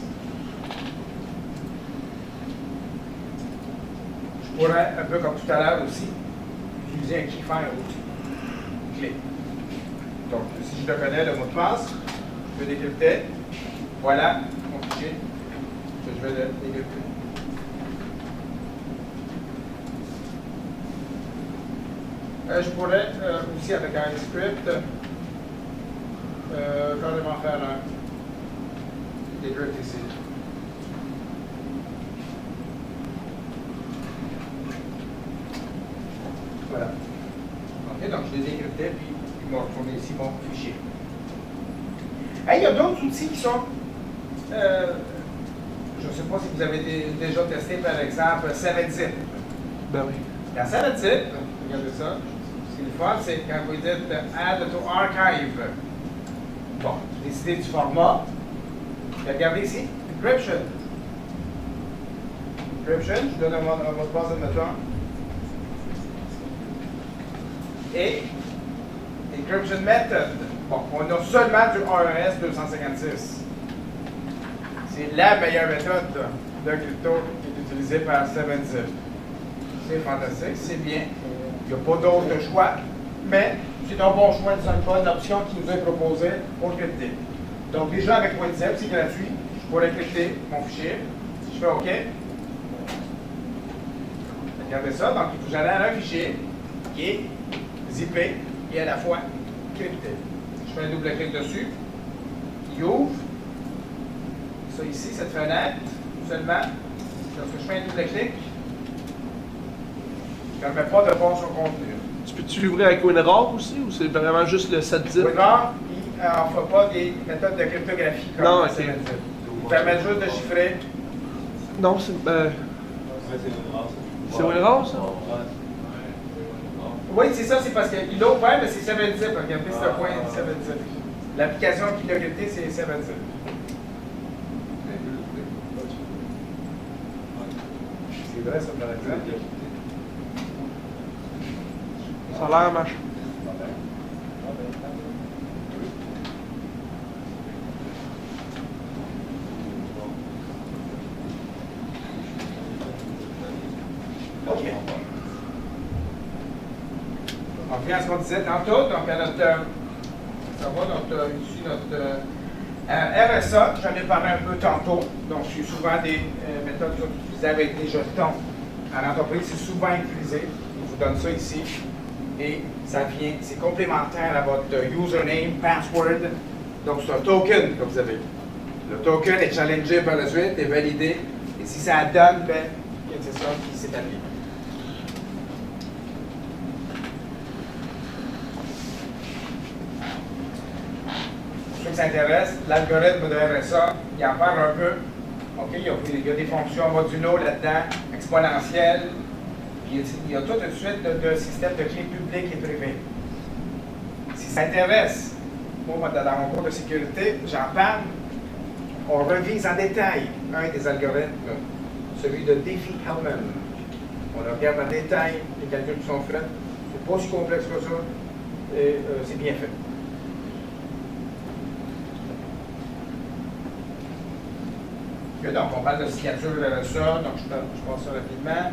Je pourrais, un peu comme tout à l'heure aussi, utiliser un keyfire aussi. Clé. Donc, si je connais le mot de passe, je peux décrypter. Voilà mon fichier que je vais le décrypter. Je pourrais aussi, avec un script, carrément faire un décrypt ici. Voilà. OK, donc je l'ai décrypté, puis il m'a retourné ici mon fichier. Il y a d'autres outils qui sont, je ne sais pas si vous avez déjà testé, par exemple, 7-Zip. Ben oui. Dans 7-Zip, regardez ça, ce qui est le fun, c'est quand vous dites Add to Archive. Bon, décidez du format. Regardez ici, Encryption. Encryption, je donne un mot de passe, admettons. Et Encryption Method. Bon, on a seulement du AES 256. C'est la meilleure méthode de crypto qui est utilisée par 7-Zip. C'est fantastique, c'est bien. Il n'y a pas d'autre choix, mais c'est un bon choix, c'est une bonne option qui nous est proposée pour crypter. Donc déjà avec WhatsApp, c'est gratuit. Je pourrais crypter mon fichier. Si je fais OK, regardez ça. Donc il faut que j'aille à un fichier qui est zippé et à la fois crypté. Je fais un double clic dessus. Il ouvre. Ça ici, cette fenêtre, seulement, lorsque je fais un double clic, ça ne permet pas de voir son contenu. Tu peux-tu l'ouvrir avec WinRAR aussi ou c'est vraiment juste le 7-zip? WinRAR, il n'offre pas des méthodes de cryptographie comme Non, le ok. 7-zip. Il permet juste de chiffrer. Non, c'est. Ouais, c'est une race. C'est WinRAR ça? Oui, c'est ça, c'est parce qu'il l'a ouvert, mais c'est 7-zip. Regardez ce point 7-zip. L'application qui l'a crypté, c'est 7-zip. C'est vrai, ça, par exemple. Ça a l'air machin. OK. On revient à ce qu'on disait tantôt. Donc, à notre. Ça va, donc, ici, notre. RSA, j'en ai parlé un peu tantôt. Donc, c'est souvent des méthodes qui sont utilisées avec des jetons. À l'entreprise, c'est souvent utilisé. Je vous donne ça ici. Et ça vient, c'est complémentaire à votre username, password. Donc, c'est un token que vous avez. Le token est challengé par la suite, est validé. Et si ça donne, ben, c'est ça qui s'établit. Pour ceux qui s'intéressent, l'algorithme de RSA, il en parle un peu. OK, il y a des fonctions modulo là-dedans, exponentielles. Puis il y a toute une suite de systèmes de clés publiques et privées. Si ça intéresse, moi, dans mon cours de sécurité, j'en parle. On revise en détail un des algorithmes, celui de Diffie-Hellman. On le regarde en détail, les calculs qui sont faits. C'est pas si complexe que ça, et c'est bien fait. Et donc, on parle de signature RSA, donc je passe ça rapidement.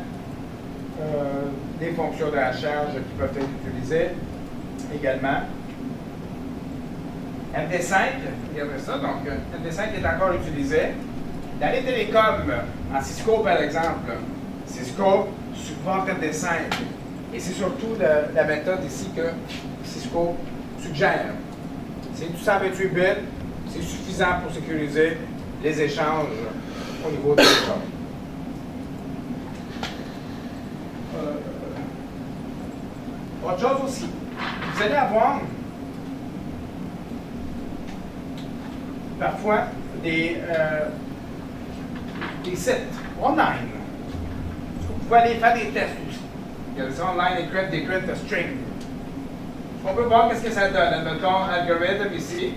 Des fonctions de hachage qui peuvent être utilisées également. MD5, regardez ça, donc MD5 est encore utilisé. Dans les télécoms, en Cisco par exemple, Cisco supporte MD5. Et c'est surtout la méthode ici que Cisco suggère. C'est du 128 bits, c'est suffisant pour sécuriser les échanges au niveau des télécoms. Autre chose aussi, vous allez avoir parfois des sites online. Vous pouvez aller faire des tests aussi. Il y a des online decrypt string. On peut voir qu'est-ce que ça donne. Admettons, algorithme ici.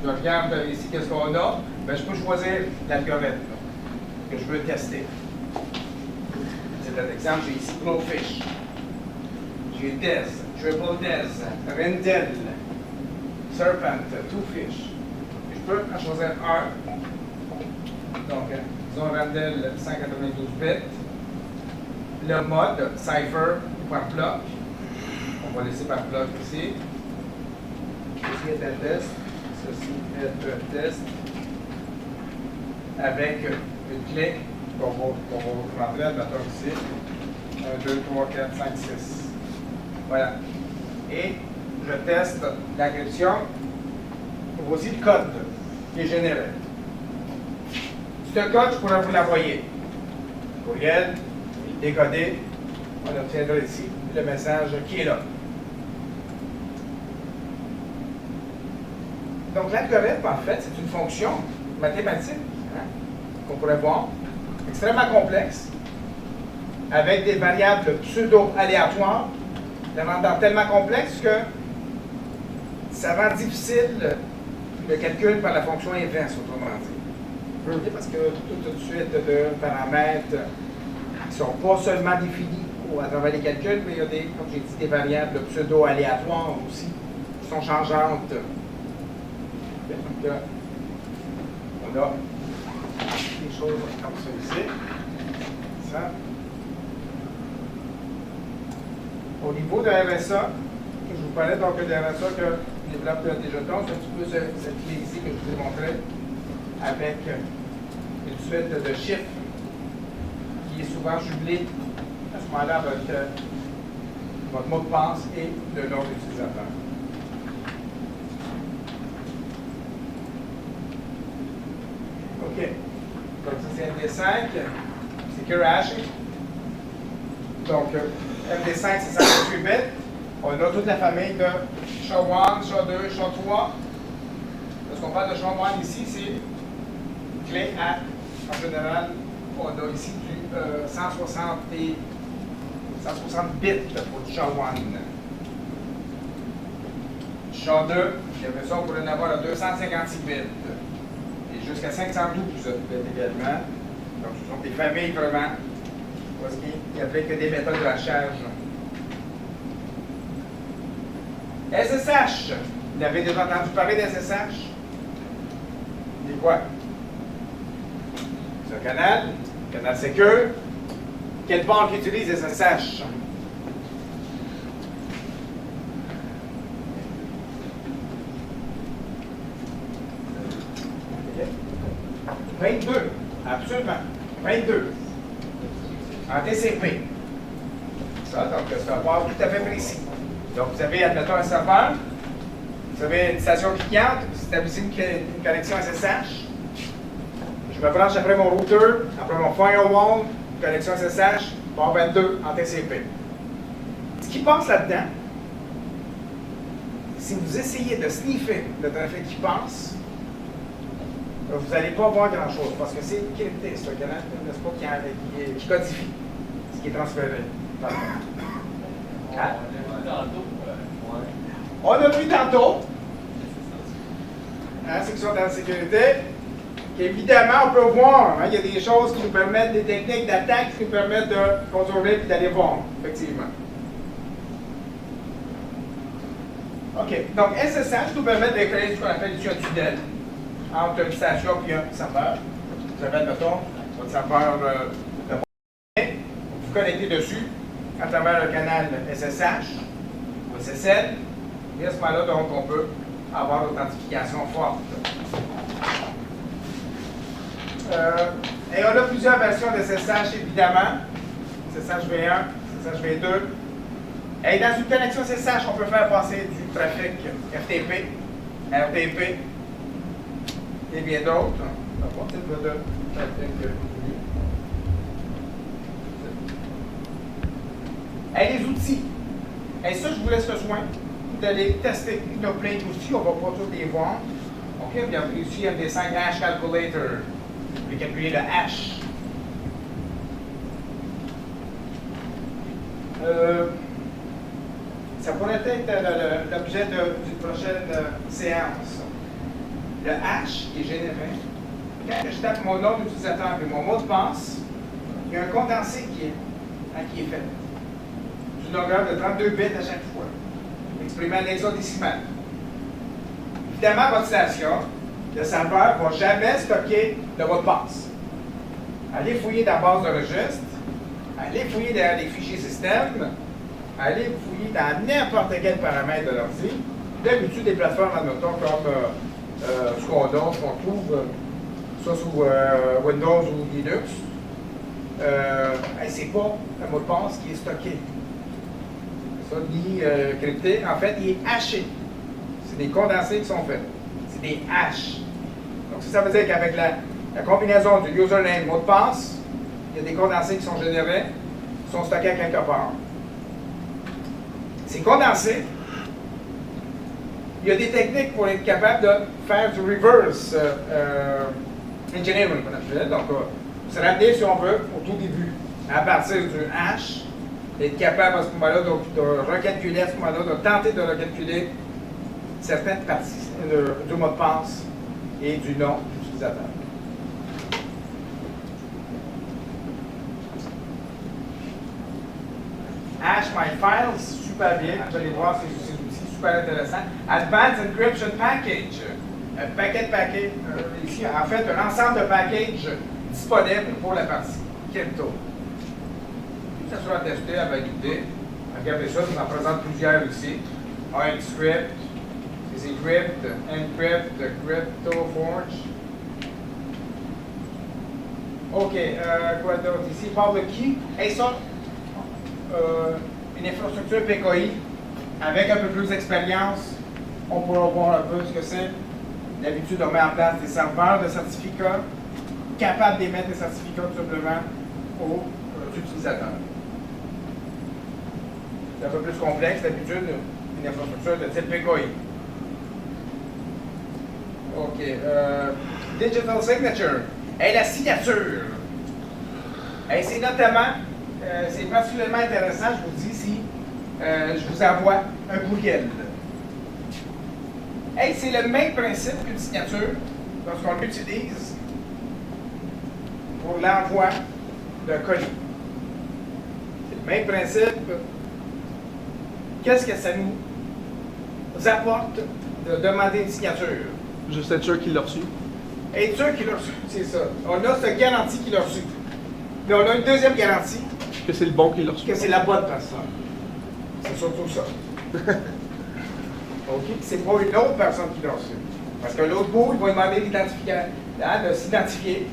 Je regarde ici qu'est-ce qu'on a. Ben, je peux choisir l'algorithme que je veux tester. C'est un exemple, j'ai ici Glowfish. J'ai Dez, Triple Dez, Rendell, Serpent, Twofish. Je peux en choisir un. Donc, disons Rendell 192 bits. Le mode Cypher par bloc. On va laisser par bloc ici. Ceci est un test. Ceci est un test. Avec une clé qu'on va rentrer, admettons ici. 1, 2, 3, 4, 5, 6. Voilà. Et je teste l'encryption. Voici le code qui est généré. Ce code, je pourrais vous l'envoyer. Courriel, décodé. On obtiendra ici le message qui est là. Donc l'algorithme, en fait, c'est une fonction mathématique qu'on pourrait voir, extrêmement complexe, avec des variables pseudo-aléatoires, la rendant tellement complexe que ça rend difficile le calcul par la fonction inverse, autrement dit. Parce que toute une suite de paramètres qui ne sont pas seulement définis à travers les calculs, mais il y a des, comme j'ai dit, des variables pseudo-aléatoires aussi, qui sont changeantes. Donc, on a des choses comme ça ici. Ça. Au niveau de RSA, Je vous parlais donc de la ça que je développe des jetons. C'est un petit peu cette clé ici que je vous ai montré avec une suite de chiffres qui est souvent jumelée à ce moment-là avec votre mot de passe et le nom de l'utilisateur. OK. Donc, ça, c'est MD5. Secure Hashing. Donc, MD5, c'est 128 bits. On a toute la famille de SHA-1, SHA-2, SHA-3. Lorsqu'on parle de SHA-1 ici, c'est clé à, en général, on a ici du 160 bits pour du SHA-1. SHA-2, j'ai fait ça, on pourrait en avoir à 256 bits. Et jusqu'à 512 bits également. Donc, ce sont des familles vraiment, parce qu'il n'y avait que des méthodes de hachage. SSH. Vous avez déjà entendu parler d'SSH? C'est quoi? C'est un canal secure. Quel port qui utilise SSH? Okay. 22. Absolument. 22. En TCP. Ça, donc, c'est un port tout à fait précis. Donc, vous avez, admettons, un serveur, vous avez une station cliente, vous établissez une connexion SSH. Je me branche après mon routeur, après mon firewall, connexion SSH, port 22 en TCP. Ce qui passe là-dedans, si vous essayez de sniffer le trafic qui passe, vous n'allez pas voir grand-chose, parce que c'est crypté, c'est un canal, n'est-ce pas, qui codifie ce qui est transféré. Hein? On a vu tantôt, section de la sécurité, qu'évidemment, on peut voir, il y a des choses qui nous permettent, des techniques d'attaque qui nous permettent de contrôler et d'aller voir, effectivement. OK, donc SSH nous permet de créer ce qu'on appelle ici un tunnel entre une station et un serveur. Vous avez, mettons, votre serveur de vous connectez dessus à travers le canal SSH ou SSL. Et à ce moment-là, donc, on peut avoir l'authentification forte. Et on a plusieurs versions de SSH, évidemment. SSH V1, SSH V2. Et dans une connexion SSH, on peut faire passer du trafic FTP, RTP et bien d'autres. On type de trafic. Et les outils. Et ça, je vous laisse le soin d'aller tester. Il y en a plein d'outils, on ne va pas tous les voir. OK, vous avez ici MD5 Hash Calculator. Vous pouvez calculer le hash. Ça pourrait être l'objet d'une prochaine séance. Le hash qui est généré. Quand je tape mon nom d'utilisateur et mon mot de passe, il y a un condensé qui est fait. D'une longueur de 32 bits à chaque fois, exprimant l'hexadécimal. Évidemment, votre station, le serveur ne va jamais stocker le mot de passe. Allez fouiller dans la base de registre, allez fouiller dans les fichiers système, allez fouiller dans n'importe quel paramètre de l'ordi. D'habitude, des plateformes, admettons, comme Squadron, qu'on trouve soit sous Windows ou Linux. C'est pas un mot de passe qui est stocké. Ça, ni crypté. En fait, il est haché. C'est des condensés qui sont faits. C'est des hashes. Donc, ça veut dire qu'avec la combinaison du username mot de passe, il y a des condensés qui sont générés, qui sont stockés à quelque part. Ces condensés, il y a des techniques pour être capable de faire du reverse engineering, qu'on appelle. Donc, se ramener, si on veut, au tout début, à partir du hash, être capable à ce moment-là de recalculer, à ce moment-là, de tenter de recalculer certaines parties du mot de passe et du nom de l'utilisateur. Hash My Files, super bien, vous allez voir ces outils super intéressants. Advanced Encryption Package, un paquet de packages, ici, en fait, un ensemble de packages disponibles pour la partie crypto. Ça sera testé à valider. Regardez ça, je vous en présente plusieurs ici. Encrypt, c'est Crypt, Encrypt, CryptoForge. OK, quoi d'autre ici? Public Key. Et ça, une infrastructure PKI avec un peu plus d'expérience, on pourra voir un peu ce que c'est. D'habitude, on met en place des serveurs de certificats capables d'émettre des certificats tout simplement aux utilisateurs. C'est un peu plus complexe d'habitude, une infrastructure de type PKI. OK. Digital Signature. Et la signature. Et c'est notamment, c'est particulièrement intéressant, je vous dis, si je vous envoie un courriel. Et c'est le même principe qu'une signature lorsqu'on l'utilise pour l'envoi d'un colis. C'est le même principe. Qu'est-ce que ça nous apporte de demander une signature? Juste être sûr qu'il l'a reçu. Être sûr qu'il l'a reçu, c'est ça. On a cette garantie qu'il l'a reçu. Mais on a une deuxième garantie, Que c'est le bon qui l'a reçu. que c'est la bonne personne. C'est surtout ça. OK? C'est pas une autre personne qui l'a reçu. Parce que l'autre bout, il va demander de s'identifier.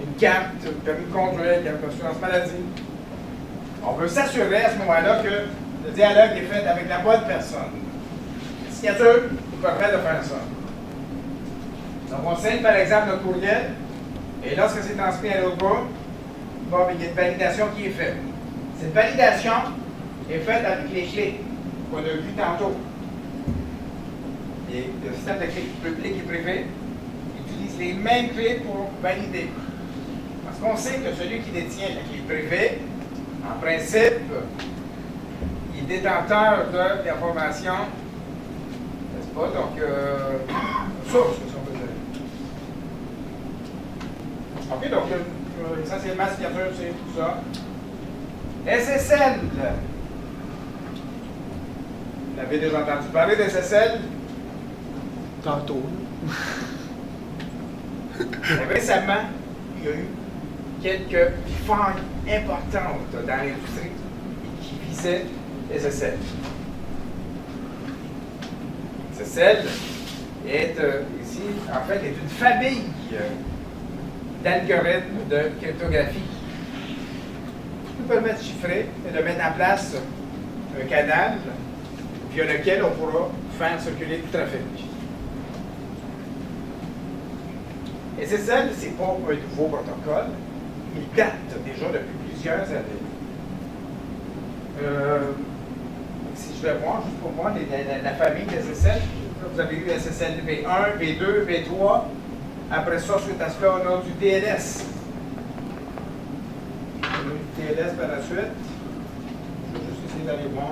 Une carte, un permis de conduire, carte d'assurance maladie. On veut s'assurer à ce moment-là que le dialogue est fait avec la bonne personne. La signature nous permet de faire ça. Donc, on signe par exemple notre courriel, et lorsque c'est transmis à l'autre bout, bon, il y a une validation qui est faite. Cette validation est faite avec les clés qu'on a vues tantôt. Et le système de clés publiques et privées utilise les mêmes clés pour valider. Parce qu'on sait que celui qui détient la clé privée, en principe, il est détenteur de l'information, n'est-ce pas? Donc, source, si on peut dire. OK, donc, essentiellement, signature, c'est tout ça. SSL. Vous avez déjà entendu parler d'SSL? Tantôt. Récemment, il y a eu quelques failles importantes dans l'industrie qui visaient SSL. SSL est ici, en fait, est une famille d'algorithmes de cryptographie qui nous permettent de chiffrer et de mettre en place un canal via lequel on pourra faire circuler du trafic. SSL, ce n'est pas un nouveau protocole, il date déjà depuis plusieurs années. Si je vais voir, juste pour voir la famille d'SSL, vous avez eu SSL V1, V2, V3. Après ça, suite à cela, on a du TLS. On a eu du TLS par la suite. Je vais juste essayer d'aller voir.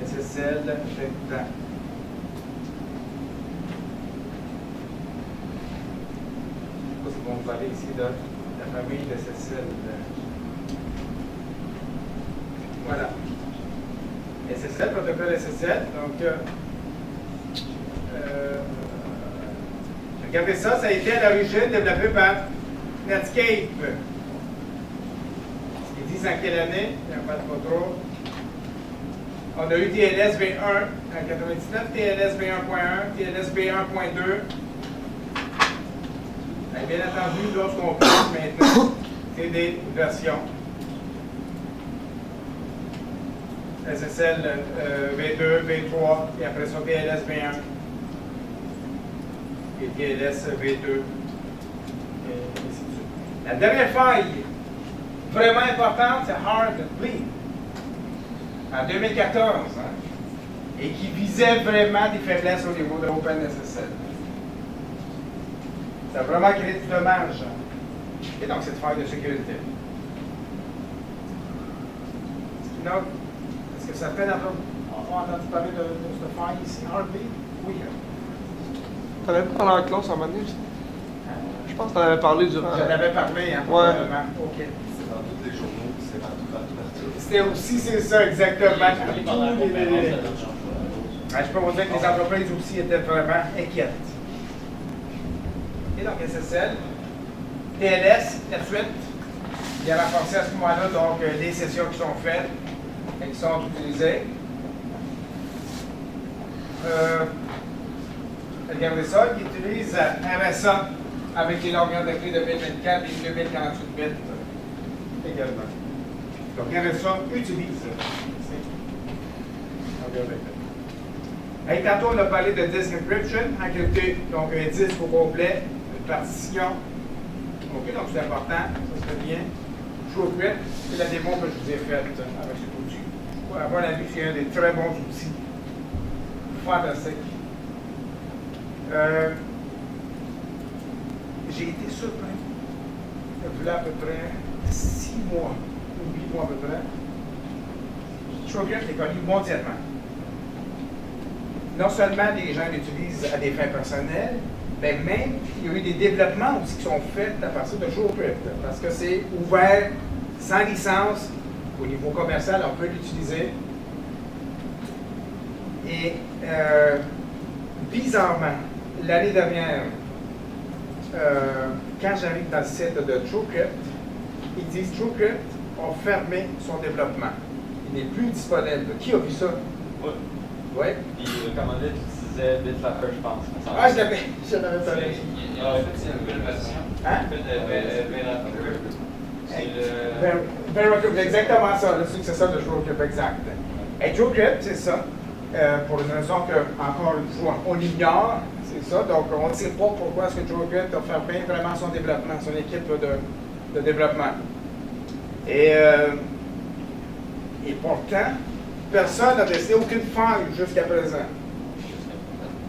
SSL, rectangle. C'est bon, vous parlez ici de la famille de SSL. Voilà. SSL, protocole SSL. Donc, regardez ça, ça a été à l'origine développé par Netscape. Ils disent en quelle année, il n'y a pas trop. On a eu TLS V1 en 99, TLS V1.1, TLS V1.2. Et bien entendu, lorsqu'on passe maintenant, c'est des versions. SSL V2, V3, et après ça TLS V1 et TLS V2, et ainsi de suite. La dernière faille vraiment importante, c'est Heartbleed, en 2014, hein, et qui visait vraiment des faiblesses au niveau de OpenSSL. Ça a vraiment créé du dommage. Et donc, cette faille de sécurité. Donc, est-ce que certains d'entre vous ont entendu parler de cette faille ici, Heartbleed? Oui. T'en avais pas parlé en classe en moment donné? Je pense que t'en avais parlé durant. J'en avais parlé, hein, Ouais. OK. C'est dans tous les journaux, c'est dans toute la couverture. C'était aussi, c'est ça, exactement. Je peux vous dire que les entreprises aussi étaient vraiment inquiètes. Et donc, SSL, TLS, la suite, Il a renforcé à ce moment-là donc les sessions qui sont faites et qui sont utilisées. Regardez ça, il utilise RSA avec les longueurs de clé de 1024 et 2048 bits également. Donc RSA utilise longueur de clé. Et tantôt, on a parlé de disk encryption, encrypter donc un disque au complet, une partition. OK, donc c'est important, ça serait bien. TrueCrypt, c'est la démo que je vous ai faite avec cet outil. À mon avis, c'est un des très bons outils. Fantastique. J'ai été surpris. Il y a à peu près 6 mois, ou 8 mois à peu près. TrueCrypt est connu mondialement. Non seulement les gens l'utilisent à des fins personnelles, mais même il y a eu des développements aussi qui sont faits à partir de TrueCrypt, parce que c'est ouvert, sans licence, au niveau commercial, on peut l'utiliser. Et bizarrement, l'année dernière, quand j'arrive dans le site de TrueCrypt, ils disent TrueCrypt a fermé son développement. Il n'est plus disponible. Qui a vu ça? Oui. Oui. Puis, comme on dit, tu disais BitLocker, je pense. Ah, je l'avais parlé. En fait, c'est une nouvelle version. Hein? C'est le... VeraCrypt, exactement ça, le successeur de TrueCrypt, exact. Et TrueCrypt, c'est ça. Pour une raison que, encore une fois, on ignore, c'est ça. Donc, on ne sait pas pourquoi est-ce que TrueCrypt a fermé vraiment son développement, son équipe de développement. Et pourtant, personne n'a testé aucune faille jusqu'à présent.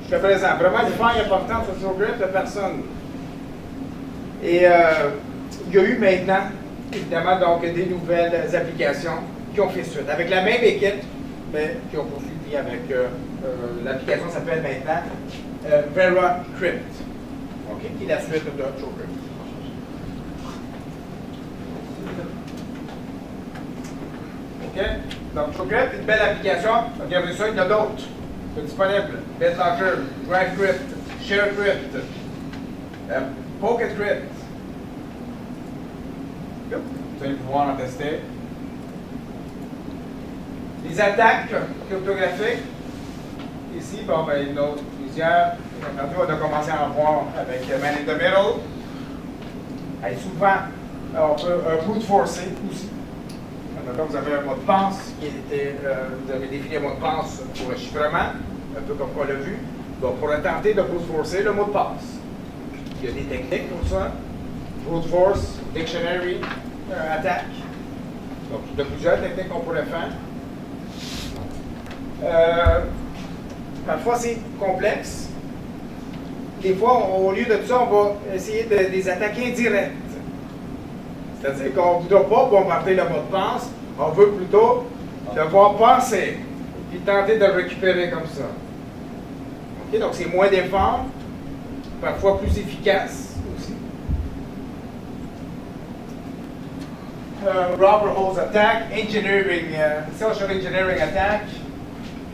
Jusqu'à présent. Vraiment, des failles importantes sur TrueCrypt de personne. Et il y a eu maintenant, évidemment, donc, des nouvelles applications qui ont fait suite. Avec la même équipe, mais qui ont poursuivi avec l'application s'appelle maintenant VeraCrypt, okay, qui est la suite de TrueCrypt. OK? Donc, TrueCrypt est une belle application. Regardez ça, il y en a d'autres. C'est disponible. BitLocker, DriveCrypt, ShareCrypt, PocketCrypt. Vous allez pouvoir en tester. Les attaques cryptographiques, ici, bon, ben, il y en a plusieurs. Aujourd'hui, on a commencé à en voir avec Man in the Middle. Et souvent, on peut brute forcer aussi. Donc, vous avez un mot de passe qui était, vous avez défini un mot de passe pour le chiffrement, un peu comme on l'a vu. Donc, pour tenter de brute forcer le mot de passe. Il y a des techniques pour ça. Brute force, dictionary, attaque. Donc, il y a plusieurs techniques qu'on pourrait faire. Parfois, c'est complexe. Des fois, au lieu de tout ça, on va essayer de les attaquer indirectes. C'est-à-dire qu'on ne voudra pas bombarder le mot de passe, on veut plutôt devoir penser et tenter de le récupérer comme ça. Okay? Donc, c'est moins d'efforts, parfois plus efficace aussi. Robber Holes Attack, Engineering, Social Engineering Attack.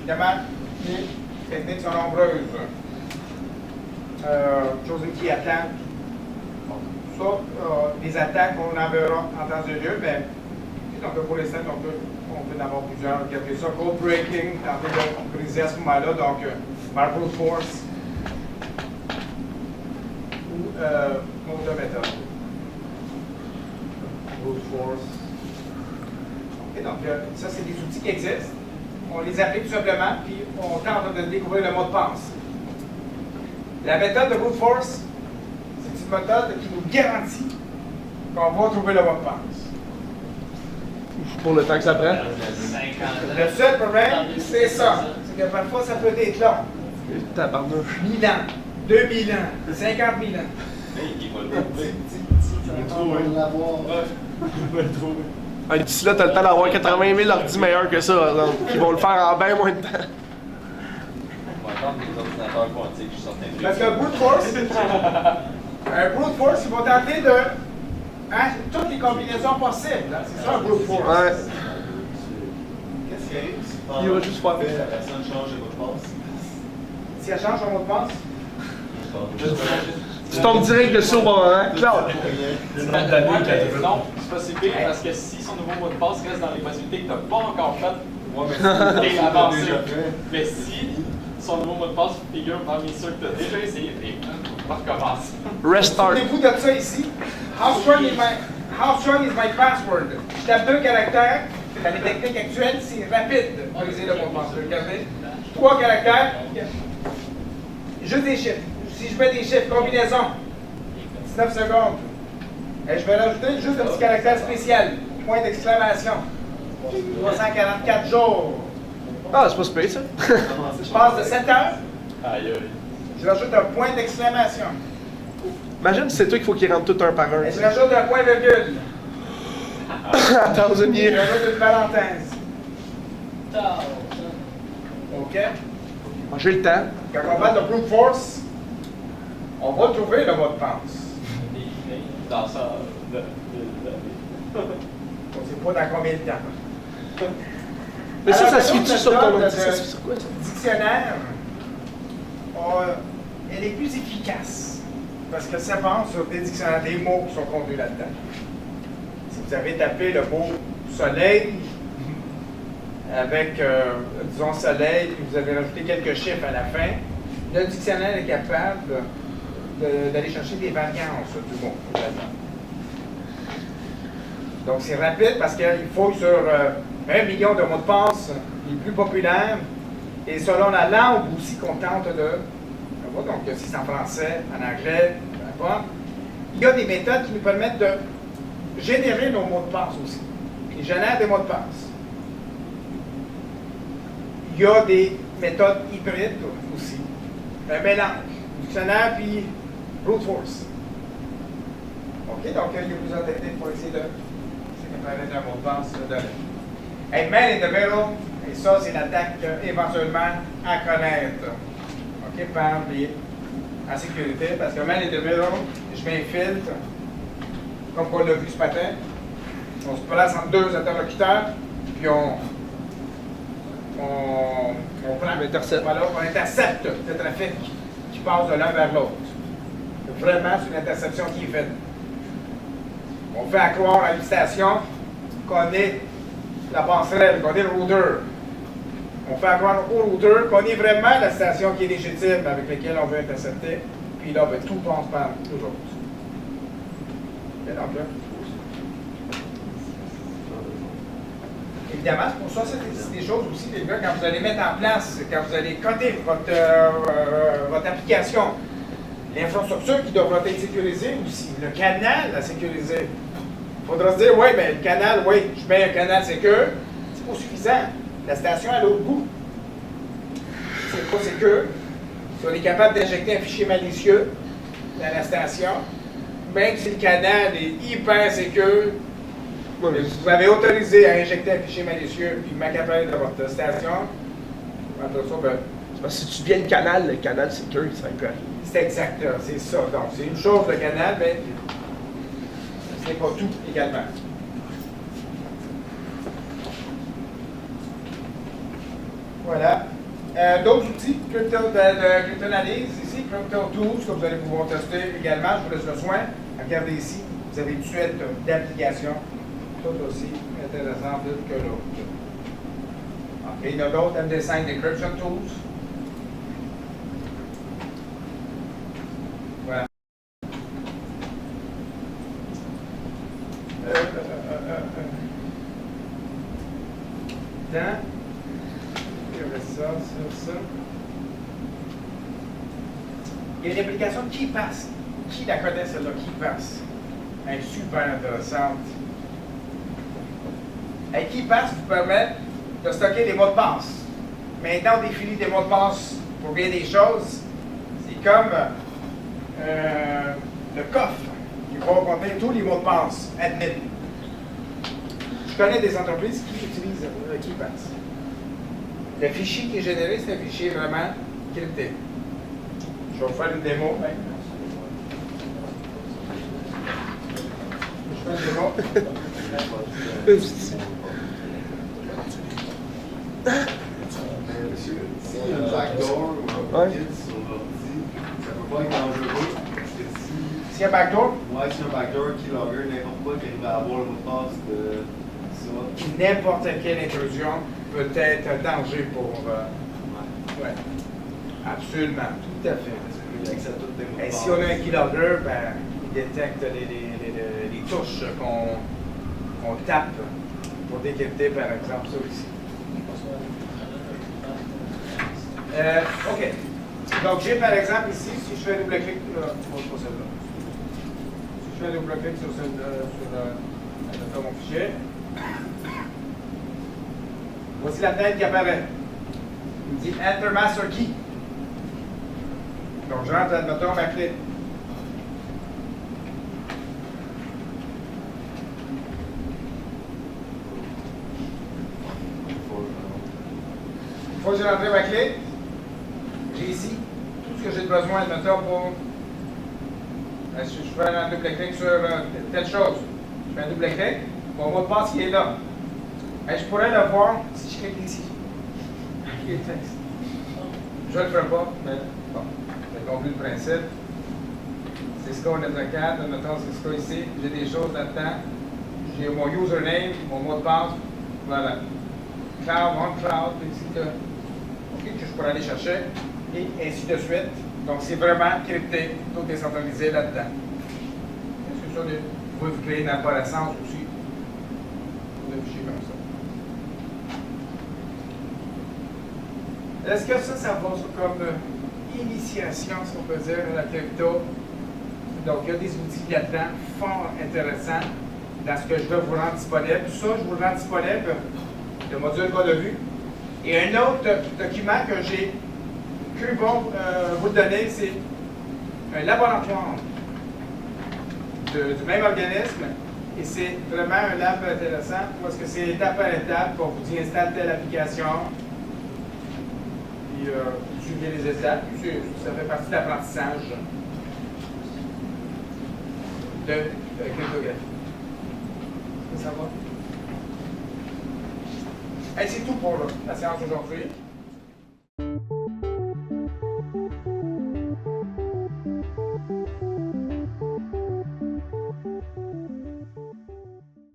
Évidemment, les techniques sont nombreuses. Chosen Key Attack. Ça, les attaques, on en verra en temps et lieu, mais donc, pour l'instant, on peut en avoir plusieurs. Regardez ça, Code Breaking, tenter de briser à ce moment-là, donc Marble Force ou Motor Method. Brute Force. Et donc, ça, c'est des outils qui existent. On les applique tout simplement, puis on tente de découvrir le mot de passe. La méthode de Brute Force, c'est une méthode qui nous garantit qu'on va trouver le mot de passe. Pour le temps que ça prend. Le seul problème, c'est ça. C'est que parfois, ça peut être long. Tabarnouche. 1000 ans, 2000 ans, 50 000 ans. Il va le trouver. Ah, d'ici là, t'as le temps d'avoir 80 000 ordi meilleurs que ça, donc, qui vont le faire en bien moins de temps. On va attendre les ordinateurs quantiques, je suis certain. Parce que brute force, un brute force, ils vont tenter de. Hein, toutes les combinaisons possibles. C'est ça un brute force. Ouais. Qu'est-ce qui arrive si Il va juste faire. la personne change de mot de passe? Si elle change son mot de passe, Tu tombes direct dessus au bon moment. Claude. Non, c'est pas si pire parce que si son nouveau mot de passe reste dans les possibilités que tu n'as pas encore faites, t'es avancé. Mais si son nouveau mot de passe figure parmi ceux que tu as déjà essayé, on recommence. Restart. Souvenez-vous de ça ici. How strong is my password? Je tape 2 caractères. Dans les techniques actuelles, c'est rapide de briser le mot de passe. Regardez. 3 caractères. Juste des chiffres. Si je mets des chiffres, combinaison, 19 secondes. Et je vais rajouter juste un petit caractère spécial. Point d'exclamation. 344 jours. Ah, c'est pas super ça. Je passe de 7 heures. Aïe, aïe. Je rajoute un point d'exclamation. Imagine, c'est toi qu'il faut qu'ils rentrent tout un par un. Et je rajoute un point virgule. Attends, Je une rajoute une parenthèse. OK? J'ai le temps. Quand on parle de brute force, on va trouver le mot de passe. Dans ça. On ne sait pas dans combien de temps. Mais ça, Alors, ça se fait-tu sur ton méthode ordi? de Ça se fait sur quoi ça? Dictionnaire, elle est plus efficace parce que ça pense sur des dictionnaires, des mots qui sont contenus là-dedans. Si vous avez tapé le mot soleil avec, disons, soleil, puis vous avez rajouté quelques chiffres à la fin, le dictionnaire est capable d'aller chercher des variances du mot. Donc c'est rapide parce qu'il faut sur 1 million de mots de passe les plus populaires et selon la langue aussi qu'on tente de... Donc si c'est en français, en anglais, peu importe, il y a des méthodes qui nous permettent de générer nos mots de passe aussi. Ils génèrent des mots de passe. Il y a des méthodes hybrides aussi. Un mélange. Dictionnaire puis brute force. OK, donc il y a plusieurs techniques pour essayer de séparer un mot de passe de l'autre. Et man in the middle, et ça, c'est l'attaque éventuellement à connaître. OK, par les en sécurité, parce que man in the middle, je m'infiltre, comme on l'a vu ce matin. On se place entre 2 interlocuteurs, puis on prend, voilà, on intercepte le trafic qui passe de l'un vers l'autre. Vraiment, c'est une interception qui est faite. On fait à croire à une station qu'on est la passerelle, qu'on est le routeur. On fait à croire au routeur qu'on est vraiment la station qui est légitime avec laquelle on veut intercepter. Puis là, ben, tout passe par nous autres. Et donc là, évidemment, pour ça, c'est des choses aussi, les gars, quand vous allez mettre en place, quand vous allez coder votre application, l'infrastructure qui devra être sécurisée aussi, le canal à sécuriser. Il faudra se dire, oui, mais le canal, oui, je mets un canal sécure, c'est pas suffisant. La station est à l'autre bout. C'est pas sécure. Si on est capable d'injecter un fichier malicieux dans la station, même si le canal est hyper sécure, vous avez autorisé à injecter un fichier malicieux puis m'accaparer de votre station, après ça, ben, Parce que si tu deviens le canal secure, ça peut arriver. c'est exact, c'est ça. Donc, c'est une chose le canal, mais ce n'est pas tout également. Voilà. D'autres outils de cryptanalyse ici, CryptoTools, que vous allez pouvoir tester également. Je vous laisse le soin. Regardez ici, vous avez une suite d'applications, toutes aussi intéressantes l'une que l'autre. OK, il y en a d'autres, MD5 Decryption Tools. Voilà. Dans. Ça. Il y a une application KeePass. Qui la connaît celle-là, KeePass? Elle est super intéressante. KeePass vous permet de stocker des mots de passe. Maintenant, on définit des mots de passe pour bien des choses. C'est comme le coffre qui va contenir tous les mots de passe admin. Je connais des entreprises qui utilisent KeePass. Le fichier qui est généré, c'est un fichier vraiment crypté. Je vais vous faire une démo. Je fais une démo. Monsieur, s'il y a une backdoor ou un kit sur l'ordi, ça ne peut pas être dangereux. Parce que S'il y a backdoor, Ouais, c'est un backdoor, keylogger, n'importe quoi qui arrive à avoir le mot de passe de ça. n'importe quelle intrusion peut être un danger pour. Ouais. Absolument, tout à fait. Il accède tous tes mots de Et passe. si on a un keylogger, ben, il détecte les touches qu'on tape pour décrypter, par exemple, ça aussi. OK. Donc, j'ai par exemple ici, si je fais un double-clic, pas celle-là. Si je fais un double-clic sur mon fichier, voici la fenêtre qui apparaît. Il me dit Enter Master Key. Donc, je rentre, admettons, ma clé. Une fois que j'ai rentré ma clé, j'ai ici tout ce que j'ai besoin, admettons, pour. Si je fais un double-clic sur telle chose, je fais un double-clic, mon mot de passe qui est là. Et je pourrais le voir si je clique ici. Je ne le ferai pas, mais bon, j'ai compris le principe. C'est ce qu'on est 4, admettons, c'est ce qu'on ici. J'ai des choses là-dedans. J'ai mon username, mon mot de passe. Voilà. Cloud, on cloud, ici que je pourrais aller chercher, et ainsi de suite. Donc, c'est vraiment crypté, tout est centralisé là-dedans. C'est ça, vous pouvez vous créer une arborescence aussi. Vous affichez comme ça. Est-ce que ça va comme initiation, si on peut dire, à la crypto? Donc, il y a des outils là-dedans fort intéressants dans ce que je veux vous rendre disponible. Tout ça, je vous le rends disponible, le module qu'on a vu. Et un autre document que j'ai cru bon vous donner, c'est un laboratoire du même organisme. Et c'est vraiment un lab intéressant parce que c'est étape par étape pour vous dire installe telle application. Puis suivez les étapes. Puis ça fait partie de l'apprentissage de cryptographie. Est-ce que ça va? Hey, c'est tout pour la séance d'aujourd'hui.